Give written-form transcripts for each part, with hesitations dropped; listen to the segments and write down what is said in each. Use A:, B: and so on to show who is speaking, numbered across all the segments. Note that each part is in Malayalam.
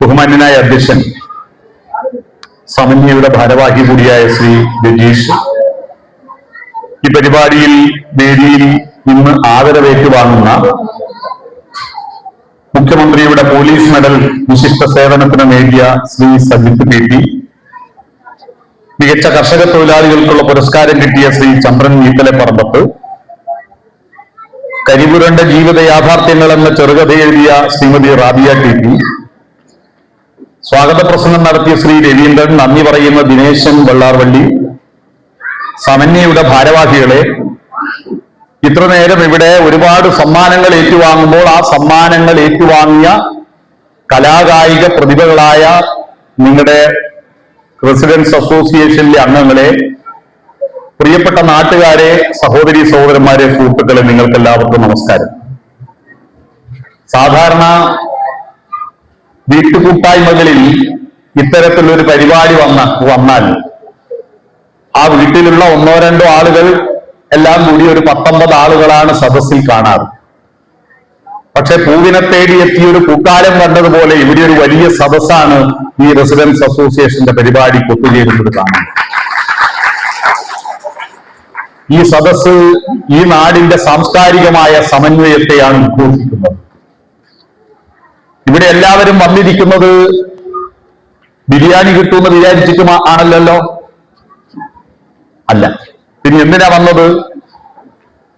A: ബഹുമാന്യനായ അധ്യക്ഷൻ, സമന്വയയുടെ ഭാരവാഹി കൂടിയായ ശ്രീ രജീഷ്, ഈ പരിപാടിയിൽ വേദിയിൽ ഇന്ന് ആദരവേറ്റുവാങ്ങുന്ന മുഖ്യമന്ത്രിയുടെ പോലീസ് മെഡൽ വിശിഷ്ട സേവനത്തിന് നേടിയ ശ്രീ സജിത്ത് പി, മികച്ച കർഷക തൊഴിലാളികൾക്കുള്ള പുരസ്കാരം കിട്ടിയ ശ്രീ ചന്ദ്രൻ വീത്തലപ്പറമ്പത്ത്, കരിപുരണ്ട ജീവിത യാഥാർത്ഥ്യങ്ങൾ എന്ന ചെറുകഥ എഴുതിയ ശ്രീമതി റാബിയ ടി, സ്വാഗത പ്രസംഗം നടത്തിയ ശ്രീ രവീന്ദ്രൻ, നന്ദി പറയുന്ന ദിനേശൻ വള്ളാർവള്ളി, സമന്വയയുടെ ഭാരവാഹികളെ, ഇത്ര നേരം ഇവിടെ ഒരുപാട് സമ്മാനങ്ങൾ ഏറ്റുവാങ്ങുമ്പോൾ ആ സമ്മാനങ്ങൾ ഏറ്റുവാങ്ങിയ കലാകായിക പ്രതിഭകളായ നിങ്ങളുടെ റെസിഡൻസ് അസോസിയേഷനിലെ അംഗങ്ങളെ, പ്രിയപ്പെട്ട നാട്ടുകാരെ, സഹോദരി സഹോദരന്മാരെ, സുഹൃത്തുക്കളെ, നിങ്ങൾക്ക് എല്ലാവർക്കും നമസ്കാരം. സാധാരണ വീട്ടുകൂട്ടായ്മകളിൽ ഇത്തരത്തിലൊരു പരിപാടി വന്നാൽ ആ വീട്ടിലുള്ള ഒന്നോ രണ്ടോ ആളുകൾ എല്ലാം കൂടി ഒരു 19 ആളുകളാണ് സദസ്സിൽ കാണാറ്. പക്ഷെ പൂവിനെ തേടി എത്തിയൊരു പൂക്കാലം കണ്ടതുപോലെ ഇവിടെ ഒരു വലിയ സദസ്സാണ് ഈ റെസിഡൻസ് അസോസിയേഷന്റെ പരിപാടിക്ക് ഒത്തുചേരുന്നത് കാണുന്നത്. ഈ സദസ്സ് ഈ നാടിന്റെ സാംസ്കാരികമായ സമന്വയത്തെയാണ് ഉദ്ഘോഷിക്കുന്നത്. ഇവിടെ എല്ലാവരും വന്നിരിക്കുന്നത് ബിരിയാണി കിട്ടുമെന്ന് വിചാരിച്ചിട്ടും ആണല്ലോ, അല്ല. പിന്നെ എന്തിനാ വന്നത്?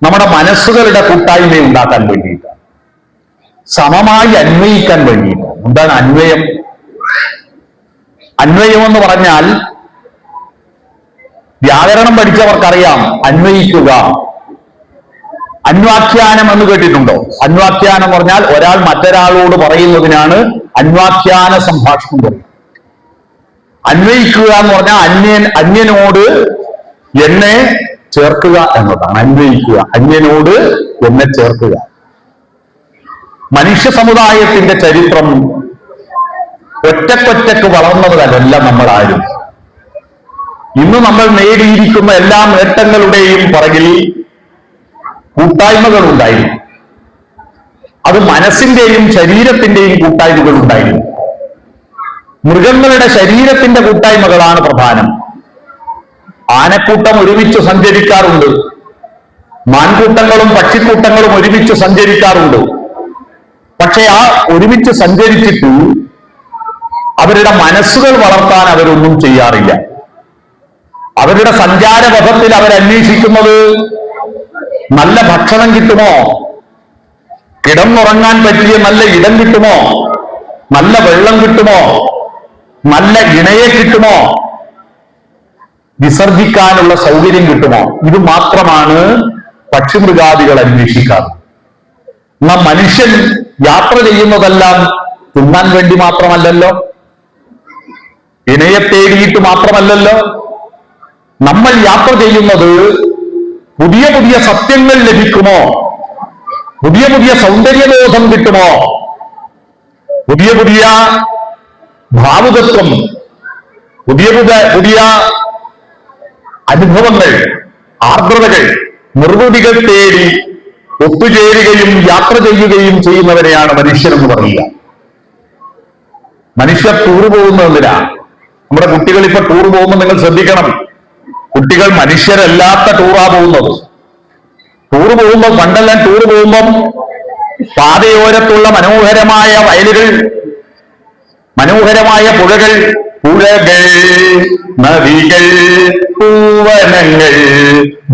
A: നമ്മുടെ മനസ്സുകളുടെ കൂട്ടായ്മ ഉണ്ടാക്കാൻ വേണ്ടിയിട്ട്, സമമായി അന്വയിക്കാൻ വേണ്ടിയിട്ട്. എന്താണ് അന്വയം? അന്വയം എന്ന് പറഞ്ഞാൽ വ്യാകരണം പഠിച്ചവർക്കറിയാം, അന്വയിക്കുക. അന്വാഖ്യാനം എന്ന് കേട്ടിട്ടുണ്ടോ? അന്വാഖ്യാനം പറഞ്ഞാൽ ഒരാൾ മറ്റൊരാളോട് പറയുന്നതിനാണ് അന്വാഖ്യാന സംഭാഷണം പറയുന്നത്. അന്വയിക്കുക എന്ന് പറഞ്ഞാൽ അന്യനോട് എന്നെ ചേർക്കുക എന്നതാണ് അന്വയിക്കുക. അന്യനോട് എന്നെ ചേർക്കുക. മനുഷ്യ സമുദായത്തിന്റെ ചരിത്രം ഒറ്റക്കൊറ്റക്ക് വളർന്നവരല്ല നമ്മളാരും. ഇന്ന് നമ്മൾ നേടിയിരിക്കുന്ന എല്ലാ നേട്ടങ്ങളുടെയും പുറകിൽ കൂട്ടായ്മകൾ ഉണ്ടായിരുന്നു. അത് മനസ്സിന്റെയും ശരീരത്തിന്റെയും കൂട്ടായ്മകൾ ഉണ്ടായിരുന്നു. മൃഗങ്ങളുടെ ശരീരത്തിന്റെ കൂട്ടായ്മകളാണ് പ്രധാനം. ആനക്കൂട്ടം ഒരുമിച്ച് സഞ്ചരിക്കാറുണ്ട്, മാൻകൂട്ടങ്ങളും പക്ഷിക്കൂട്ടങ്ങളും ഒരുമിച്ച് സഞ്ചരിക്കാറുണ്ട്. പക്ഷെ ആ ഒരുമിച്ച് സഞ്ചരിച്ചിട്ട് അവരുടെ മനസ്സുകൾ വളർത്താൻ അവരൊന്നും ചെയ്യാറില്ല. അവരുടെ സഞ്ചാരപഥത്തിൽ അവരന്വേഷിക്കുന്നത് നല്ല ഭക്ഷണം കിട്ടുമോ, കിടന്നുറങ്ങാൻ പറ്റിയ നല്ല ഇടം കിട്ടുമോ, നല്ല വെള്ളം കിട്ടുമോ, നല്ല ഇണയെ കിട്ടുമോ, വിസർജിക്കാനുള്ള സൗകര്യം കിട്ടുമോ, ഇത് മാത്രമാണ് പക്ഷിമൃഗാദികൾ അന്വേഷിക്കാറ്. എന്നാൽ മനുഷ്യൻ യാത്ര ചെയ്യുന്നതെല്ലാം തിന്നാൻ വേണ്ടി മാത്രമല്ലല്ലോ, ഇണയെ തേടിയിട്ട് മാത്രമല്ലല്ലോ. നമ്മൾ യാത്ര ചെയ്യുന്നത് പുതിയ പുതിയ സത്യങ്ങൾ ലഭിക്കുമോ, പുതിയ പുതിയ സൗന്ദര്യബോധം കിട്ടുമോ, പുതിയ പുതിയ ഭാവുകത്വം, പുതിയ അനുഭവങ്ങൾ, ആർദ്രതകൾ, നിർവൃതികൾ തേടി ഒത്തുചേരുകയും യാത്ര ചെയ്യുകയും ചെയ്യുന്നവരെയാണ് മനുഷ്യരെന്ന് പറയുക. മനുഷ്യർ ടൂർ പോകുന്നതിനാ. നമ്മുടെ കുട്ടികൾ ഇപ്പൊ ടൂർ പോകുമ്പോൾ നിങ്ങൾ ശ്രദ്ധിക്കണം, കുട്ടികൾ മനുഷ്യരല്ലാത്ത ടൂറാ പോകുന്നത്. ടൂർ പോകുമ്പോൾ, പണ്ടെല്ലാം ടൂർ പോകുമ്പം പാതയോരത്തുള്ള മനോഹരമായ വയലുകൾ, മനോഹരമായ പുഴകൾ, നദികൾ, പൂവനങ്ങൾ,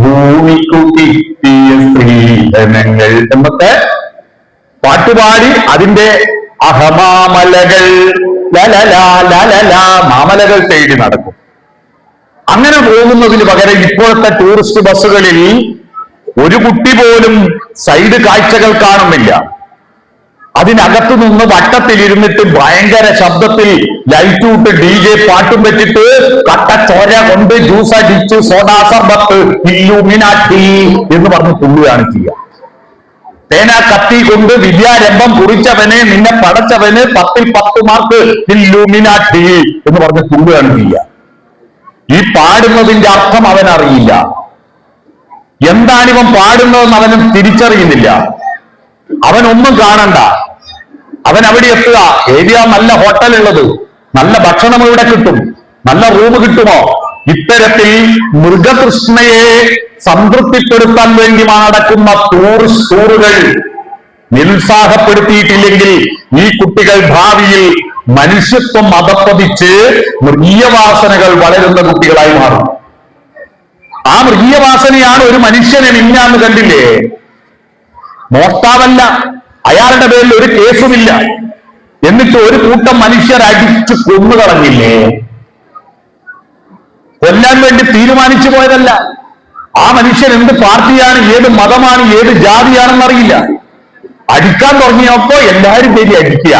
A: ഭൂമിക്കു കിട്ടിയ സ്ത്രീധനങ്ങൾ എന്നൊക്കെ പാട്ടുപാടി അതിന്റെ അഹമാമലകൾ, മാമലകൾ തേടി നടക്കും. അങ്ങനെ പോകുന്നതിന് പകരം ഇപ്പോഴത്തെ ടൂറിസ്റ്റ് ബസ്സുകളിൽ ഒരു കുട്ടി പോലും സൈഡ് കാഴ്ചകൾ കാണുന്നില്ല. അതിനകത്തു നിന്ന് വട്ടത്തിലിരുന്നിട്ട് ഭയങ്കര ശബ്ദത്തിൽ ലൈറ്റ് ഇട്ട് DJ പാട്ടും വെച്ചിട്ട് കട്ടച്ചോര കൊണ്ട് ജ്യൂസ് അടിച്ച് സോഡാ സർബത്ത് ഇല്ലുമിനാട്ടി എന്ന് പറഞ്ഞ് തുള്ളുകയാണ് ചെയ്യുക. തേനാ കത്തി കൊണ്ട് വിദ്യാരംഭം കുറിച്ചവനെ, നിന്നെ പടച്ചവന് 10ൽ 10 മാർക്ക് ഇല്ലുമിനാട്ടി എന്ന് പറഞ്ഞ് തുള്ളുകയാണ് ചെയ്യുക. ഈ പാടുന്നതിന്റെ അർത്ഥം അവനറിയില്ല. എന്താണിവൻ പാടുന്നതെന്ന് അവനും തിരിച്ചറിയുന്നില്ല. അവനൊന്നും കാണണ്ട. അവൻ അവിടെ എത്തുക, ഏരിയ നല്ല ഹോട്ടൽ ഉള്ളത്, നല്ല ഭക്ഷണം ഇവിടെ കിട്ടും, നല്ല റൂം കിട്ടുമോ? ഇത്തരത്തിൽ മൃഗതൃഷ്ണയെ സംതൃപ്തിപ്പെടുത്താൻ വേണ്ടി നടക്കുന്ന ടൂറുകൾ നിരുത്സാഹപ്പെടുത്തിയിട്ടില്ലെങ്കിൽ ഈ കുട്ടികൾ ഭാവിയിൽ മനുഷ്യത്വം അധപ്പതിച്ച് മൃഗീയവാസനകൾ വളരുന്ന കുട്ടികളായി മാറും. ആ മൃഗീയവാസനയാണ് ഒരു മനുഷ്യനെ മിന്നാന്ന് കണ്ടില്ലേ, മോഷ്ടാവല്ല, അയാളുടെ പേരിൽ ഒരു കേസുമില്ല, എന്നിട്ട് ഒരു കൂട്ടം മനുഷ്യർ അടിച്ചു കൊന്നു കളഞ്ഞില്ലേ? കൊല്ലാൻ വേണ്ടി തീരുമാനിച്ചു പോയതല്ല. ആ മനുഷ്യൻ എന്ത് പാർട്ടിയാണ്, ഏത് മതമാണ്, ഏത് ജാതിയാണെന്ന് അറിയില്ല. അടിക്കാൻ തുടങ്ങിയപ്പോ എല്ലാരും പേര് അടിക്കുക.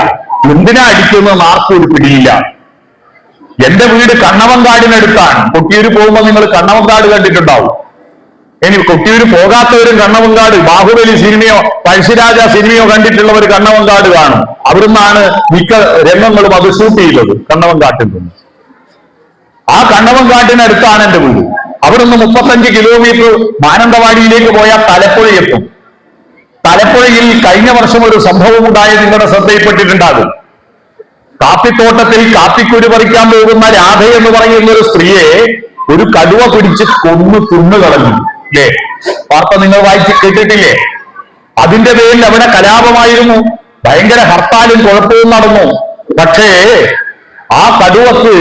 A: എന്തിനാ അടിക്കുന്നത് ആർക്കും ഒരു പിടിയില്ല. എന്റെ വീട് കണ്ണവങ്കാടിനടുത്താണ്. കൊട്ടിയൂര് പോകുമ്പോൾ നിങ്ങൾ കണ്ണവങ്കാട് കണ്ടിട്ടുണ്ടാവും. ഇനി കൊട്ടിയൂര് പോകാത്തവരും കണ്ണവങ്കാട്, ബാഹുബലി സിനിമയോ പഴശ്ശിരാജ സിനിമയോ കണ്ടിട്ടുള്ളവർ കണ്ണവങ്കാട് കാണും. അവിടുന്നാണ് മിക്ക രംഗങ്ങളും അത് ഷൂട്ട് ചെയ്തത്, കണ്ണവങ്കാട്ടിൽ നിന്ന്. ആ കണ്ണവങ്കാട്ടിനടുത്താണ് എന്റെ വീട്. അവിടുന്ന് 35 കിലോമീറ്റർ മാനന്തവാടിയിലേക്ക് പോയാൽ തലപ്പുഴ എത്തും. തലപ്പുഴയിൽ കഴിഞ്ഞ വർഷം ഒരു സംഭവം ഉണ്ടായത് നിങ്ങളുടെ ശ്രദ്ധയിൽപ്പെട്ടിട്ടുണ്ടാകും. കാപ്പിത്തോട്ടത്തിൽ കാപ്പിക്കുരു പറിക്കാൻ പോകുന്ന രാധ എന്ന് പറയുന്ന ഒരു സ്ത്രീയെ ഒരു കടുവ പിടിച്ച് കൊന്നു തിന്നുകളഞ്ഞു. അല്ലേ? വാർത്ത നിങ്ങൾ വായിച്ച് കേട്ടിട്ടില്ലേ? അതിന്റെ പേരിൽ അവിടെ കലാപമായിരുന്നു, ഭയങ്കര ഹർത്താലും കുഴപ്പവും നടന്നു. പക്ഷേ ആ കടുവക്ക്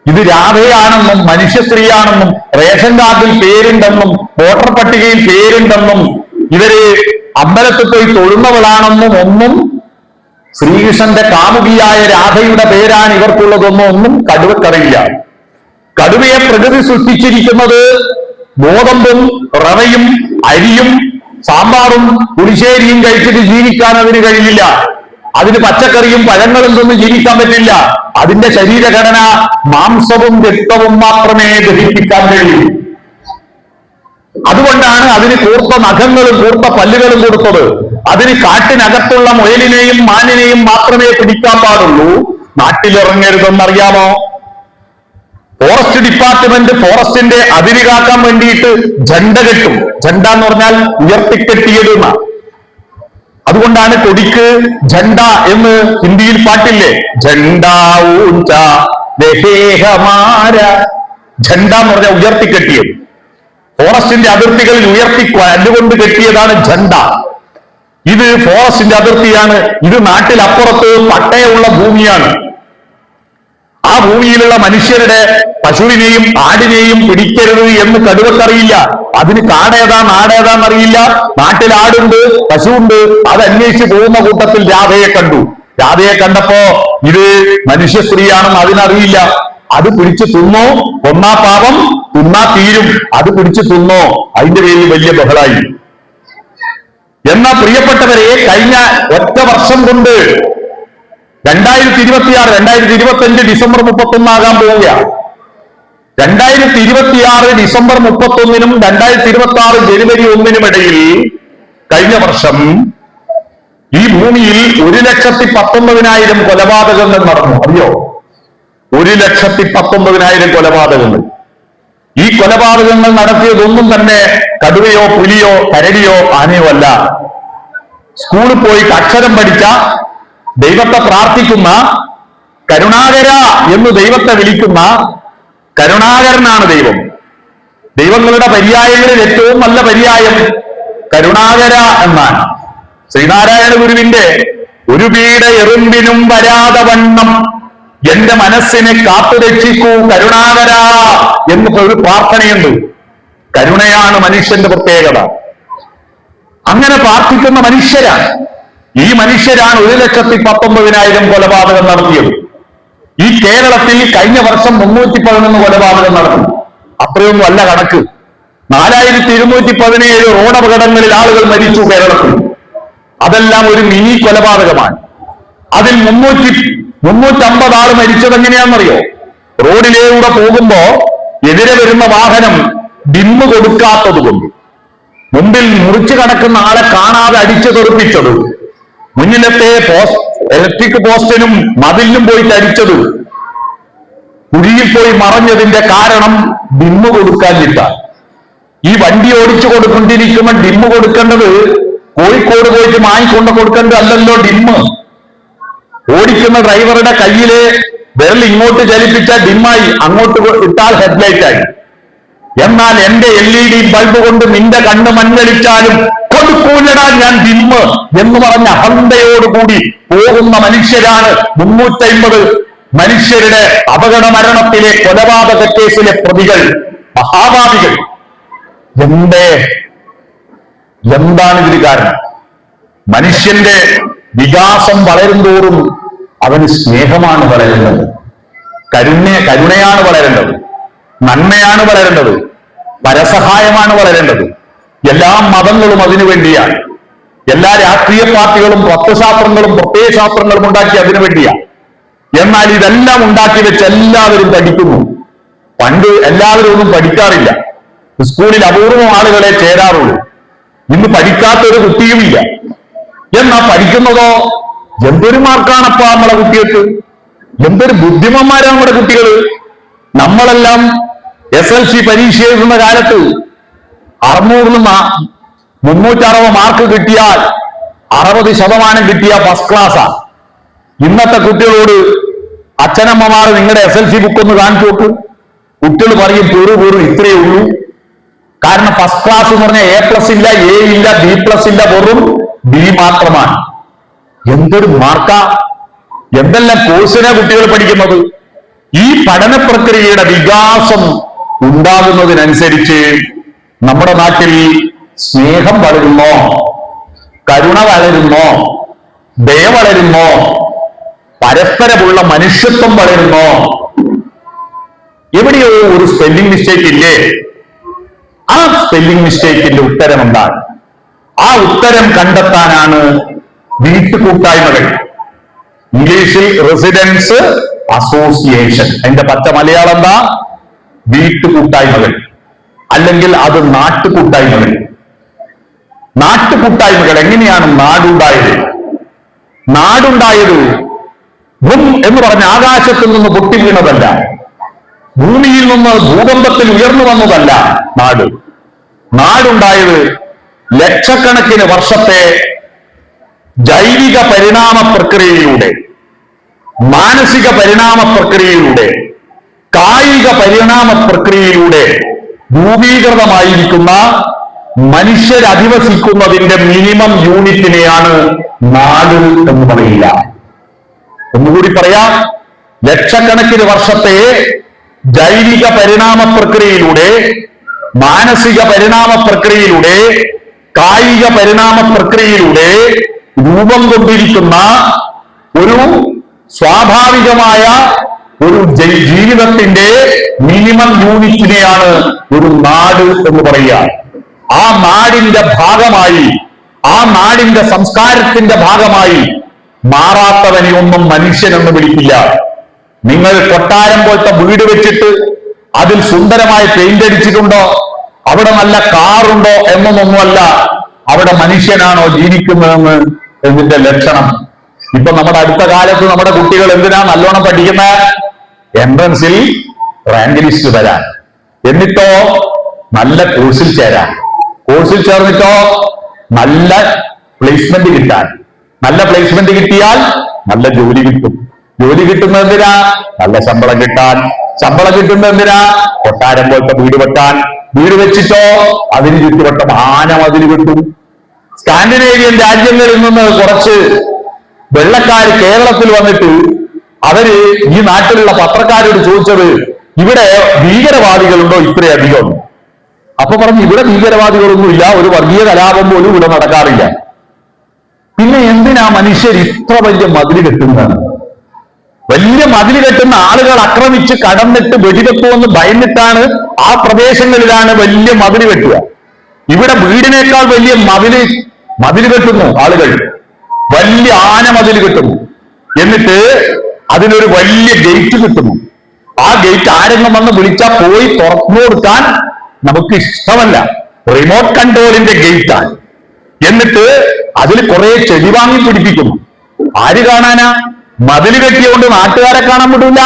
A: ഇത് രാധയാണെന്നും മനുഷ്യ സ്ത്രീയാണെന്നും റേഷൻ കാർഡിൽ പേരുണ്ടെന്നും വോട്ടർ പട്ടികയിൽ പേരുണ്ടെന്നും ഇവര് അമ്പലത്തിൽ പോയി തൊഴുന്നവളാണെന്നും ഒന്നും ശ്രീകൃഷ്ണന്റെ കാമുകിയായ രാധയുടെ പേരാണ് ഇവർക്കുള്ളതൊന്നും കടുവക്കറിയില്ല. കടുവയെ പ്രകൃതി സൃഷ്ടിച്ചിരിക്കുന്നത് ഗോതമ്പും റവയും അരിയും സാമ്പാറും പുളിശ്ശേരിയും കഴിച്ചിട്ട് ജീവിക്കാൻ അതിന് കഴിയില്ല. അതിന് പച്ചക്കറിയും പഴങ്ങളും തിന്ന് ജീവിക്കാൻ പറ്റില്ല. അതിന്റെ ശരീരഘടന മാംസവും രക്തവും മാത്രമേ ദഹിപ്പിക്കാൻ കഴിയൂ. അതുകൊണ്ടാണ് അതിന് കൂർത്ത നഖങ്ങളും കൂർത്ത പല്ലുകളും കൊടുത്തത്. അതിന് കാട്ടിനകത്തുള്ള മുയലിനെയും മാനിനെയും മാത്രമേ പിടിക്കാൻ പാടുള്ളൂ. നാട്ടിലിറങ്ങരുതെന്നറിയാമോ? ഫോറസ്റ്റ് ഡിപ്പാർട്ട്മെന്റ് ഫോറസ്റ്റിന്റെ അതിര് കാക്കാൻ വേണ്ടിയിട്ട് ജണ്ട കെട്ടും. ജണ്ട എന്ന് പറഞ്ഞാൽ ഉയർത്തിക്കെട്ടിയതെന്ന. അതുകൊണ്ടാണ് കൊടിക്ക് ജണ്ട എന്ന് ഹിന്ദിയിൽ പാട്ടില്ലേ, ജണ്ട ഊഞ്ച ദേഹമാര. ജണ്ട എന്ന് പറഞ്ഞാൽ ഉയർത്തിക്കെട്ടിയത്. ഫോറസ്റ്റിന്റെ അതിർത്തികളിൽ ഉയർത്തി കല്ലുകൊണ്ട് കെട്ടിയതാണ് ജണ്ട. ഇത് ഫോറസ്റ്റിന്റെ അതിർത്തിയാണ്. ഇത് നാട്ടിലപ്പുറത്ത് പട്ടയമുള്ള ഭൂമിയാണ്. ആ ഭൂമിയിലുള്ള മനുഷ്യരുടെ പശുവിനെയും ആടിനെയും പിടിക്കരുത് എന്ന് കടുവക്കറിയില്ല. അതിന് കാടേതാ നാടേതാന്നറിയില്ല. നാട്ടിൽ ആടുണ്ട്, പശുവുണ്ട്. അത് അന്വേഷിച്ച് പോകുന്ന കൂട്ടത്തിൽ രാധയെ കണ്ടു. രാധയെ കണ്ടപ്പോ ഇത് മനുഷ്യ സ്ത്രീയാണെന്ന് അതിനറിയില്ല. അത് പിടിച്ചു തിന്നോ, കൊന്നാ പാപം, തിന്നാ തീരും. അത് പിടിച്ചു തിന്നോ, അതിന്റെ പേരിൽ വലിയ ബഹളായി. എന്നാ പ്രിയപ്പെട്ടവരെ, കഴിഞ്ഞ ഒറ്റ വർഷം കൊണ്ട് 2026 2025 ഡിസംബർ 31 പോവുക. 2026 ഡിസംബർ 31 2026 ജനുവരി 1 ഇടയിൽ കഴിഞ്ഞ വർഷം ഈ ഭൂമിയിൽ 1,19,000 കൊലപാതകങ്ങൾ നടന്നു. അറിയോ? 1,19,000 കൊലപാതകങ്ങൾ. ഈ കൊലപാതകങ്ങൾ നടത്തിയതൊന്നും തന്നെ കടുവയോ പുലിയോ കരടിയോ ആനയോ അല്ല. സ്കൂളിൽ പോയി അക്ഷരം പഠിച്ച, ദൈവത്തെ പ്രാർത്ഥിക്കുന്ന, കരുണാകര എന്ന് ദൈവത്തെ വിളിക്കുന്ന കരുണാകരനാണ് ദൈവം. ദൈവങ്ങളുടെ പര്യായങ്ങളിൽ ഏറ്റവും നല്ല പര്യായം കരുണാകര എന്നാണ്. ശ്രീനാരായണ ഗുരുവിന്റെ ഒരു പീഡ എറുമ്പിനും വരാതെ വണ്ണം എന്റെ മനസ്സിനെ കാത്തുരക്ഷിക്കൂ കരുണാകര എന്ന് ഒരു പ്രാർത്ഥനയുണ്ട്. കരുണയാണ് മനുഷ്യന്റെ പ്രത്യേകത. അങ്ങനെ പ്രാർത്ഥിക്കുന്ന മനുഷ്യരാണ്. ഈ മനുഷ്യരാണ് 1,19,000 കൊലപാതകം നടത്തിയത്. ഈ കേരളത്തിൽ കഴിഞ്ഞ വർഷം 311 കൊലപാതകം നടത്തി. അത്രയൊന്നും അല്ല കണക്ക്. 4217 റോഡപകടങ്ങളിൽ ആളുകൾ മരിച്ചു കേരളത്തിൽ. അതെല്ലാം ഒരു മിനി കൊലപാതകമാണ്. അതിൽ 350 ആൾ മരിച്ചത് എങ്ങനെയാണെന്നറിയോ? റോഡിലൂടെ പോകുമ്പോ എതിരെ വരുന്ന വാഹനം ഡിമ്മ് കൊടുക്കാത്തത് കൊണ്ട്, മുമ്പിൽ മുറിച്ചു കടക്കുന്ന ആളെ കാണാതെ അടിച്ചു തെറിപ്പിച്ചത്, മുന്നിലത്തെ ഇലക്ട്രിക് പോസ്റ്റിനും മതിലിനും പോയിട്ട് അടിച്ചത്, കുഴിയിൽ പോയി മറഞ്ഞതിന്റെ കാരണം ഡിമ്മ് കൊടുക്കാനില്ല. ഈ വണ്ടി ഓടിച്ചു കൊടുക്കൊണ്ടിരിക്കുമ്പോൾ ഡിമ്മ് കൊടുക്കേണ്ടത് കോഴിക്കോട് പോയിട്ട് വാങ്ങിക്കൊണ്ട് കൊടുക്കേണ്ടത് അല്ലല്ലോ ഡിമ്മ്. ഓടിക്കുന്ന ഡ്രൈവറുടെ കയ്യില് വിരൽ ഇങ്ങോട്ട് ചലിപ്പിച്ച ഡിമ്മായി, അങ്ങോട്ട് ഇട്ടാൽ ഹെഡ്ലൈറ്റായി. എന്നാൽ എന്റെ LED ബൾബ് കൊണ്ട് നിന്റെ കണ്ണ് മഞ്ഞളിച്ചാലും കൊടുക്കൂലടാ ഞാൻ ഡിമ്മ് എന്ന് പറഞ്ഞ അഹന്തയോടുകൂടി പോകുന്ന മനുഷ്യരാണ് 350 മനുഷ്യരുടെ അപകട മരണത്തിലെ കൊലപാതക കേസിലെ പ്രതികൾ, മഹാഭാവികൾ. എന്താണ് ഇതിന് കാരണം? മനുഷ്യന്റെ വികാസം വളരും തോറും അവന് സ്നേഹമാണ് വളരേണ്ടത്, കരുണയാണ് വളരേണ്ടത്, നന്മയാണ് വളരേണ്ടത്, പരസഹായമാണ് വളരേണ്ടത്. എല്ലാ മതങ്ങളും അതിനു വേണ്ടിയാണ്. എല്ലാ രാഷ്ട്രീയ പാർട്ടികളും തത്വശാസ്ത്രങ്ങളും പ്രത്യയശാസ്ത്രങ്ങളും ഉണ്ടാക്കി അതിനു വേണ്ടിയാണ്. എന്നാൽ ഇതെല്ലാം ഉണ്ടാക്കി വെച്ച് എല്ലാവരും പഠിക്കുന്നു. പണ്ട് എല്ലാവരും ഒന്നും പഠിക്കാറില്ല. സ്കൂളിൽ അപൂർവം ആളുകളെ ചേരാറുള്ളൂ. ഇന്ന് പഠിക്കാത്തൊരു കുട്ടിയുമില്ല. എന്നാ പഠിക്കുന്നതോ എന്തൊരു മാർക്കാണപ്പാ നമ്മളെ കുട്ടികൾക്ക്, എന്തൊരു ബുദ്ധിമന്മാരാണ് നമ്മുടെ കുട്ടികൾ. നമ്മളെല്ലാം SLC പരീക്ഷ എഴുതുന്ന കാലത്ത് 600 360 മാർക്ക് കിട്ടിയാൽ 60% കിട്ടിയ ഫസ്റ്റ് ക്ലാസ്സാ. ഇന്നത്തെ കുട്ടികളോട് അച്ഛനമ്മമാർ നിങ്ങളുടെ SLC ബുക്ക് ഒന്ന് കാണിച്ചു നോക്ക്. കുട്ടികൾ പറയും പൂർവ്വം ഇത്രയേ ഉള്ളൂ. കാരണം ഫസ്റ്റ് ക്ലാസ് എന്ന് പറഞ്ഞാൽ A+ ഇല്ല, A ഇല്ല, B+ ഇല്ല, വെറും B മാത്രമാണ്. എന്തൊരു മാർക്കാ! എന്തെല്ലാം കോഴ്സിനാ കുട്ടികൾ പഠിക്കുന്നത്. ഈ പഠന പ്രക്രിയയുടെ വികാസം ഉണ്ടാകുന്നതിനനുസരിച്ച് നമ്മുടെ നാട്ടിൽ സ്നേഹം വളരുന്നോ, കരുണ വളരുന്നോ, ദയ വളരുന്നോ, പരസ്പരമുള്ള മനുഷ്യത്വം വളരുന്നോ? എവിടെയോ ഒരു സ്പെല്ലിംഗ് മിസ്റ്റേക്ക് ഇല്ലേ? ആ സ്പെല്ലിംഗ് മിസ്റ്റേക്കിന്റെ ഉത്തരം എന്താണ്? ആ ഉത്തരം കണ്ടെത്താനാണ് വീട്ടുകൂട്ടായ്മകൾ. ഇംഗ്ലീഷിൽ റെസിഡൻസ് അസോസിയേഷൻ, അതിന്റെ പച്ച മലയാളം എന്താ? വീട്ടുകൂട്ടായ്മകൾ, അല്ലെങ്കിൽ അത് നാട്ടുകൂട്ടായ്മകൾ. നാട്ടുകൂട്ടായ്മകൾ. എങ്ങനെയാണ് നാടുണ്ടായത്? നാടുണ്ടായത് ഭൂം എന്ന് പറഞ്ഞ ആകാശത്തിൽ നിന്ന് പൊട്ടി വീണതല്ല, ഭൂമിയിൽ നിന്ന് ഭൂകമ്പത്തിൽ ഉയർന്നു വന്നതല്ല. നാടുണ്ടായത് ലക്ഷക്കണക്കിന് വർഷത്തെ ജൈവിക പരിണാമ പ്രക്രിയയിലൂടെ, മാനസിക പരിണാമ പ്രക്രിയയിലൂടെ, കായിക പരിണാമ പ്രക്രിയയിലൂടെ രൂപീകൃതമായിരിക്കുന്ന മനുഷ്യരധിവസിക്കുന്നതിന്റെ മിനിമം യൂണിറ്റിനെയാണ് നാട് എന്ന് പറയില്ല. ഒന്നുകൂടി പറയാം, ലക്ഷക്കണക്കിന് വർഷത്തെ ജൈവിക പരിണാമ പ്രക്രിയയിലൂടെ, മാനസിക പരിണാമ പ്രക്രിയയിലൂടെ, കായിക പരിണാമ പ്രക്രിയയിലൂടെ രൂപം കൊണ്ടിരിക്കുന്ന ഒരു സ്വാഭാവികമായ ഒരു ജീവിതത്തിന്റെ മിനിമം യൂണിറ്റിനെയാണ് ഒരു നാട് എന്ന് പറയുക. ആ നാടിന്റെ ഭാഗമായി, ആ നാടിന്റെ സംസ്കാരത്തിന്റെ ഭാഗമായി മാറാത്തവനെ ഒന്നും മനുഷ്യനെന്ന് വിളിക്കില്ല. നിങ്ങൾ കൊട്ടാരം പോലത്തെ വീട് വെച്ചിട്ട് അതിൽ സുന്ദരമായി പെയിന്റ് അടിച്ചിട്ടുണ്ടോ, അവിടെ നല്ല കാറുണ്ടോ എന്നൊന്നുമല്ല അവിടെ മനുഷ്യനാണോ ജീവിക്കുന്നതെന്ന് എന്നതിന്റെ ലക്ഷണം. ഇപ്പൊ നമ്മുടെ അടുത്ത കാലത്ത് നമ്മുടെ കുട്ടികൾ എന്തിനാ നല്ലോണം പഠിക്കുന്നത്? എൻട്രൻസിൽ റാങ്ക് ലിസ്റ്റ് വരാൻ, എന്നിട്ടോ നല്ല കോഴ്സിൽ ചേരാൻ, കോഴ്സിൽ ചേർന്നിട്ടോ നല്ല പ്ലേസ്മെന്റ് കിട്ടാൻ, നല്ല പ്ലേസ്മെന്റ് കിട്ടിയാൽ നല്ല ജോലി കിട്ടും, ജോലി കിട്ടുന്നത് എന്തിനാ? നല്ല ശമ്പളം കിട്ടാൻ, ശമ്പളം കിട്ടുന്നത് എന്തിനാ? കൊട്ടാരം പോലത്തെ വീട് വെക്കാൻ, വീട് വെച്ചിട്ടോ അതിന് ചുറ്റുവട്ടം ആനമതിൽ കിട്ടും. സ്കാൻഡിനേവിയൻ രാജ്യങ്ങളിൽ നിന്ന് കുറച്ച് വെള്ളക്കാർ കേരളത്തിൽ വന്നിട്ട് അവര് ഈ നാട്ടിലുള്ള പത്രക്കാരോട് ചോദിച്ചത്, ഇവിടെ ഭീകരവാദികളുണ്ടോ ഇത്രയധികം? അപ്പൊ പറഞ്ഞു, ഇവിടെ ഭീകരവാദികളൊന്നുമില്ല, ഒരു വർഗീയ കലാപം പോലും ഇവിടെ നടക്കാറില്ല. പിന്നെ എന്തിനാ മനുഷ്യർ ഇത്ര വലിയ മതിൽ കെട്ടുന്നത്? വലിയ മതിൽ കെട്ടുന്ന ആളുകൾ ആക്രമിച്ച് കടന്നിട്ട് വെടിവെക്കുമെന്ന് ഭയന്നിട്ടാണ് ആ പ്രദേശങ്ങളിലാണ് വലിയ മതിൽ കെട്ടുക. ഇവിടെ വീടിനേക്കാൾ വലിയ മതിൽ കെട്ടുന്നു ആളുകൾ, വലിയ ആന മതിൽ കെട്ടുന്നു. എന്നിട്ട് അതിനൊരു വലിയ ഗേറ്റ് കിട്ടുന്നു. ആ ഗേറ്റ് ആരെങ്കിലും വന്ന് വിളിച്ചാൽ പോയി തുറന്നു കൊടുക്കാൻ നമുക്ക് ഇഷ്ടമല്ല, റിമോട്ട് കൺട്രോളിന്റെ ഗേറ്റാണ്. എന്നിട്ട് അതിൽ കുറെ ചെടി വാങ്ങി പിടിപ്പിക്കുന്നു. ആര് കാണാനാ? മതിൽ കെട്ടിയോണ്ട് നാട്ടുകാരെ കാണാൻ വിടില്ല,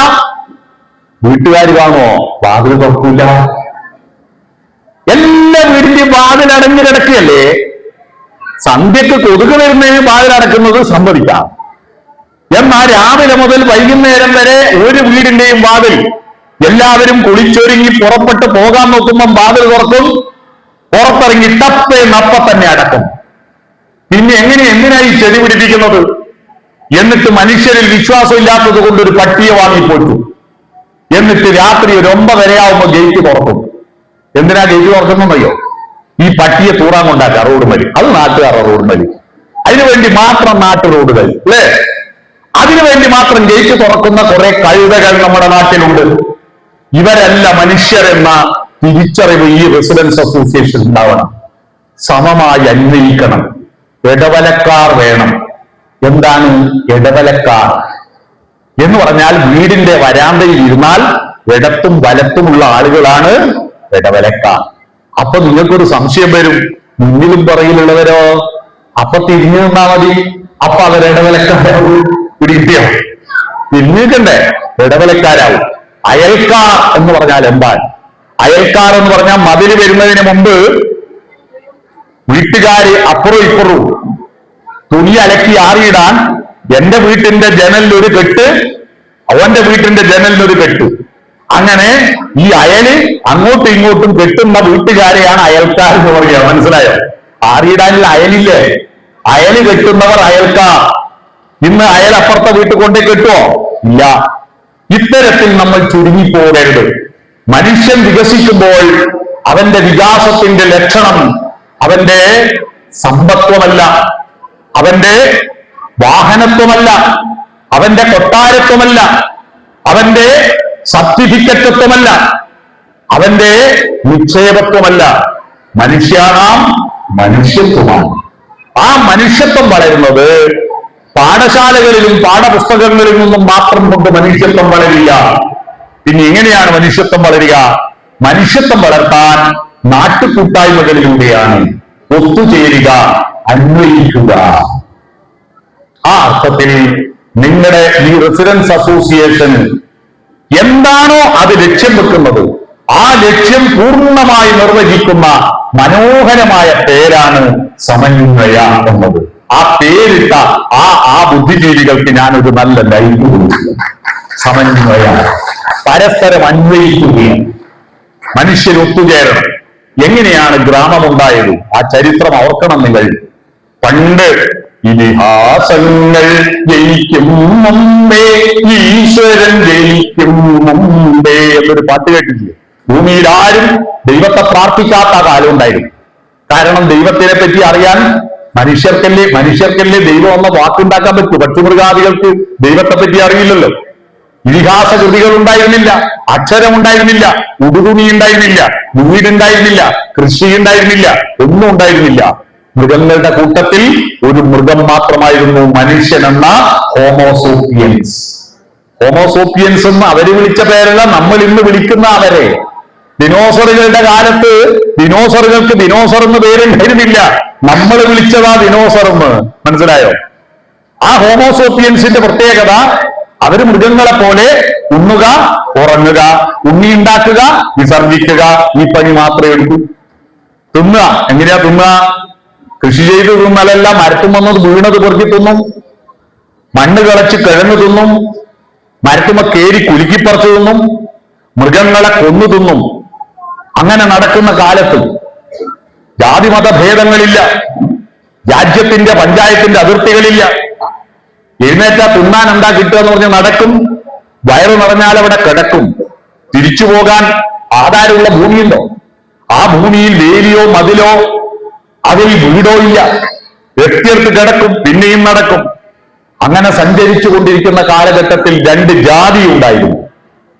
A: വീട്ടുകാർ കാണുമോ? വാതിൽ തുറക്കൂല. എല്ലാ വീടിന്റെയും വാതിൽ അടഞ്ഞു കിടക്കുകയല്ലേ. സന്ധ്യക്ക് കൊതുക് വരുന്നതിന് വാതിലടക്കുന്നത് സമ്മതിക്കാം. എന്നാൽ രാവിലെ മുതൽ വൈകുന്നേരം വരെ ഒരു വീടിന്റെയും വാതിൽ എല്ലാവരും കുളിച്ചൊരുങ്ങി പുറപ്പെട്ട് പോകാൻ നോക്കുമ്പം വാതിൽ തുറക്കും, പുറത്തിറങ്ങി ടപ്പേ നപ്പ തന്നെ അടക്കും. പിന്നെ എന്തിനായി ചെടി പിടിപ്പിക്കുന്നത്? എന്നിട്ട് മനുഷ്യരിൽ വിശ്വാസമില്ലാത്തത് കൊണ്ട് ഒരു പട്ടിയെ വാങ്ങിപ്പോറ്റു. എന്നിട്ട് രാത്രി ഒരു 9 ആവുമ്പോൾ ഗേറ്റ് തുറക്കും. എന്തിനാ ഗേറ്റ് തുറക്കുന്നറിയോ? ഈ പട്ടിയെ തൂറാൻ കൊണ്ടാക്കുക റോഡ് മലി. അത് നാട്ടുകാരുടെ റോഡ് മലി. അതിനുവേണ്ടി മാത്രം നാട്ടു റോഡുകൾ അല്ലേ? അതിനുവേണ്ടി മാത്രം ഗേറ്റ് തുറക്കുന്ന കുറെ കഴുതകൾ നമ്മുടെ നാട്ടിലുണ്ട്. ഇവരല്ല മനുഷ്യരെന്ന തിരിച്ചറിവ് ഈ റെസിഡൻസ് അസോസിയേഷൻ ഉണ്ടാവണം. സമമായി അന്വയിക്കണം. ഇടവലക്കാർ വേണം. എന്താണ് ഇടവലക്കാർ എന്ന് പറഞ്ഞാൽ? വീടിന്റെ വരാന്തയിൽ ഇരുന്നാൽ ഇടത്തും വലത്തുമുള്ള ആളുകളാണ് ഇടവലക്കാർ. അപ്പൊ നിങ്ങൾക്കൊരു സംശയം വരും, മുന്നിലും പുറകിലുള്ളവരോ? അപ്പൊ തിരിഞ്ഞു നിന്നാ മതി. അപ്പൊ അവരിടവലക്കാരാവും. പിടിയോ? തിരിഞ്ഞിട്ടണ്ടേ? ഇടവലക്കാരാവും. അയൽക്കാർ എന്ന് പറഞ്ഞാൽ എന്താണ്? അയൽക്കാർ എന്ന് പറഞ്ഞാൽ മതില് വരുന്നതിന് മുമ്പ് വീട്ടുകാര് അപ്പുറവും ഇപ്പുറവും തുണി അലക്കി ആറിയിടാൻ എന്റെ വീട്ടിന്റെ ജനലിലൊരു കെട്ട്, അവന്റെ വീട്ടിന്റെ ജനലിനൊരു കെട്ട്, അങ്ങനെ ഈ അയല് അങ്ങോട്ടും ഇങ്ങോട്ടും കെട്ടുന്ന വീട്ടുകാരെയാണ് അയൽക്കാർ എന്ന് പറയുക. മനസ്സിലായോ? ആറിയിടാനുള്ള അയലില്ലേ? അയല് കെട്ടുന്നവർ അയൽക്കാർ. ഇന്ന് അയൽ അപ്പുറത്തെ വീട്ടിൽ കൊണ്ടേ കെട്ടുവോ? ഇല്ല. ഇത്തരത്തിൽ നമ്മൾ ചുരുങ്ങിപ്പോകരുത്. മനുഷ്യൻ വികസിക്കുമ്പോൾ അവന്റെ വികാസത്തിന്റെ ലക്ഷണം അവന്റെ സമ്പത്വമല്ല, അവന്റെ വാഹനത്വമല്ല, അവന്റെ കൊട്ടാരത്വമല്ല, അവന്റെ സർട്ടിഫിക്കറ്റത്വമല്ല, അവന്റെ നിക്ഷേപത്വമല്ല. മനുഷ്യാണാം മനുഷ്യത്വമാണ്. ആ മനുഷ്യത്വം വളരുന്നത് പാഠശാലകളിലും പാഠപുസ്തകങ്ങളിൽ നിന്നും മാത്രം കൊണ്ട് മനുഷ്യത്വം വളരില്ല. പിന്നെ എങ്ങനെയാണ് മനുഷ്യത്വം വളരുക? മനുഷ്യത്വം വളർത്താൻ നാട്ടുകൂട്ടായ്മകളിലൂടെയാണ്. ഒത്തുചേരുക, അന്വയിക്കുക. ആ അർത്ഥത്തിൽ നിങ്ങളുടെ ഈ റെസിഡൻസ് അസോസിയേഷൻ എന്താണോ അത് ലക്ഷ്യം വെക്കുന്നത്, ആ ലക്ഷ്യം പൂർണ്ണമായി നിർവഹിക്കുന്ന മനോഹരമായ പേരാണ് സമന്വയ എന്നത്. ആ പേരിട്ട ആ ബുദ്ധിജീവികൾക്ക് ഞാനൊരു നല്ല ലൈഫ് കൊടുക്കുന്നു. സമന്വയ, പരസ്പരം അന്വയിക്കുകയാണ്. മനുഷ്യർ ഒത്തുചേരണം. എങ്ങനെയാണ് ഗ്രാമമുണ്ടായത്? ആ ചരിത്രം ഓർക്കണം നിങ്ങൾ. പണ്ട് ഇതിഹാസങ്ങൾ ജയിക്കും മുമ്പേ ഈശ്വരൻ ജയിക്കും മുമ്പേ എന്നൊരു പാട്ട് കേട്ടിട്ടില്ലേ? ഭൂമിയിൽ ആരും ദൈവത്തെ പ്രാർത്ഥിക്കാത്ത കാലം ഉണ്ടായിരുന്നു. കാരണം ദൈവത്തിനെ പറ്റി അറിയാൻ മനുഷ്യർക്കല്ലേ ദൈവം എന്ന വാക്കുണ്ടാക്കാൻ പറ്റൂ. പക്ഷിമൃഗാദികൾക്ക് ദൈവത്തെ പറ്റി അറിയില്ലല്ലോ. ഇതിഹാസ കൃതികൾ ഉണ്ടായിരുന്നില്ല, അക്ഷരം ഉണ്ടായിരുന്നില്ല, ഉടുതുണി ഉണ്ടായിരുന്നില്ല, വീടുണ്ടായിരുന്നില്ല, കൃഷി ഉണ്ടായിരുന്നില്ല, ഒന്നും ഉണ്ടായിരുന്നില്ല. മൃഗങ്ങളുടെ കൂട്ടത്തിൽ ഒരു മൃഗം മാത്രമായിരുന്നു മനുഷ്യൻ എന്ന ഹോമോസോപ്പിയൻസ്. ഹോമോസോപ്പിയൻസ് എന്ന് അവര് വിളിച്ച പേരല്ല നമ്മൾ ഇന്ന് വിളിക്കുന്ന അവരെ. ദിനോസറുകളുടെ കാലത്ത് ദിനോസറുകൾക്ക് ദിനോസർ എന്ന് പേരുണ്ടായിരുന്നില്ല. നമ്മൾ വിളിച്ചതാ ദിനോസർ എന്ന്. മനസ്സിലായോ? ആ ഹോമോസോപ്പിയൻസിന്റെ പ്രത്യേകത, അവര് മൃഗങ്ങളെ പോലെ ഉണ്ണുക, ഉറങ്ങുക, ഉണ്ണിയുണ്ടാക്കുക, വിസർജിക്കുക, ഈ പണി മാത്രമേ എടുക്കൂ. തിന്നുക. എങ്ങനെയാ തിന്നുക? കൃഷി ചെയ്ത് തിന്നലല്ല, മരത്തും വന്നത് വീണത് പെറുക്കി തിന്നും, മണ്ണ് കളച്ച് കിഴങ്ങ് തിന്നും, മരത്തുമ കേരി കുലുക്കിപ്പറച്ച് തിന്നും, മൃഗങ്ങളെ കൊന്നു തിന്നും. അങ്ങനെ നടക്കുന്ന കാലത്ത് ജാതിമത ഭേദങ്ങളില്ല, രാജ്യത്തിന്റെ പഞ്ചായത്തിന്റെ അതിർത്തികളില്ല. എഴുന്നേറ്റാ തിന്നാൻ എന്താ കിട്ടുക എന്ന് പറഞ്ഞ് നടക്കും. വയറു നിറഞ്ഞാൽ അവിടെ കിടക്കും. തിരിച്ചു പോകാൻ ആധാരമുള്ള ഭൂമിയുണ്ടോ? ആ ഭൂമിയിൽ വേലിയോ മതിലോ അതിൽ വീടോ ഇല്ല. എത്തിയെടുത്ത് കിടക്കും, പിന്നെയും നടക്കും. അങ്ങനെ സഞ്ചരിച്ചു കൊണ്ടിരിക്കുന്ന കാലഘട്ടത്തിൽ 2 ജാതി ഉണ്ടായിരുന്നു.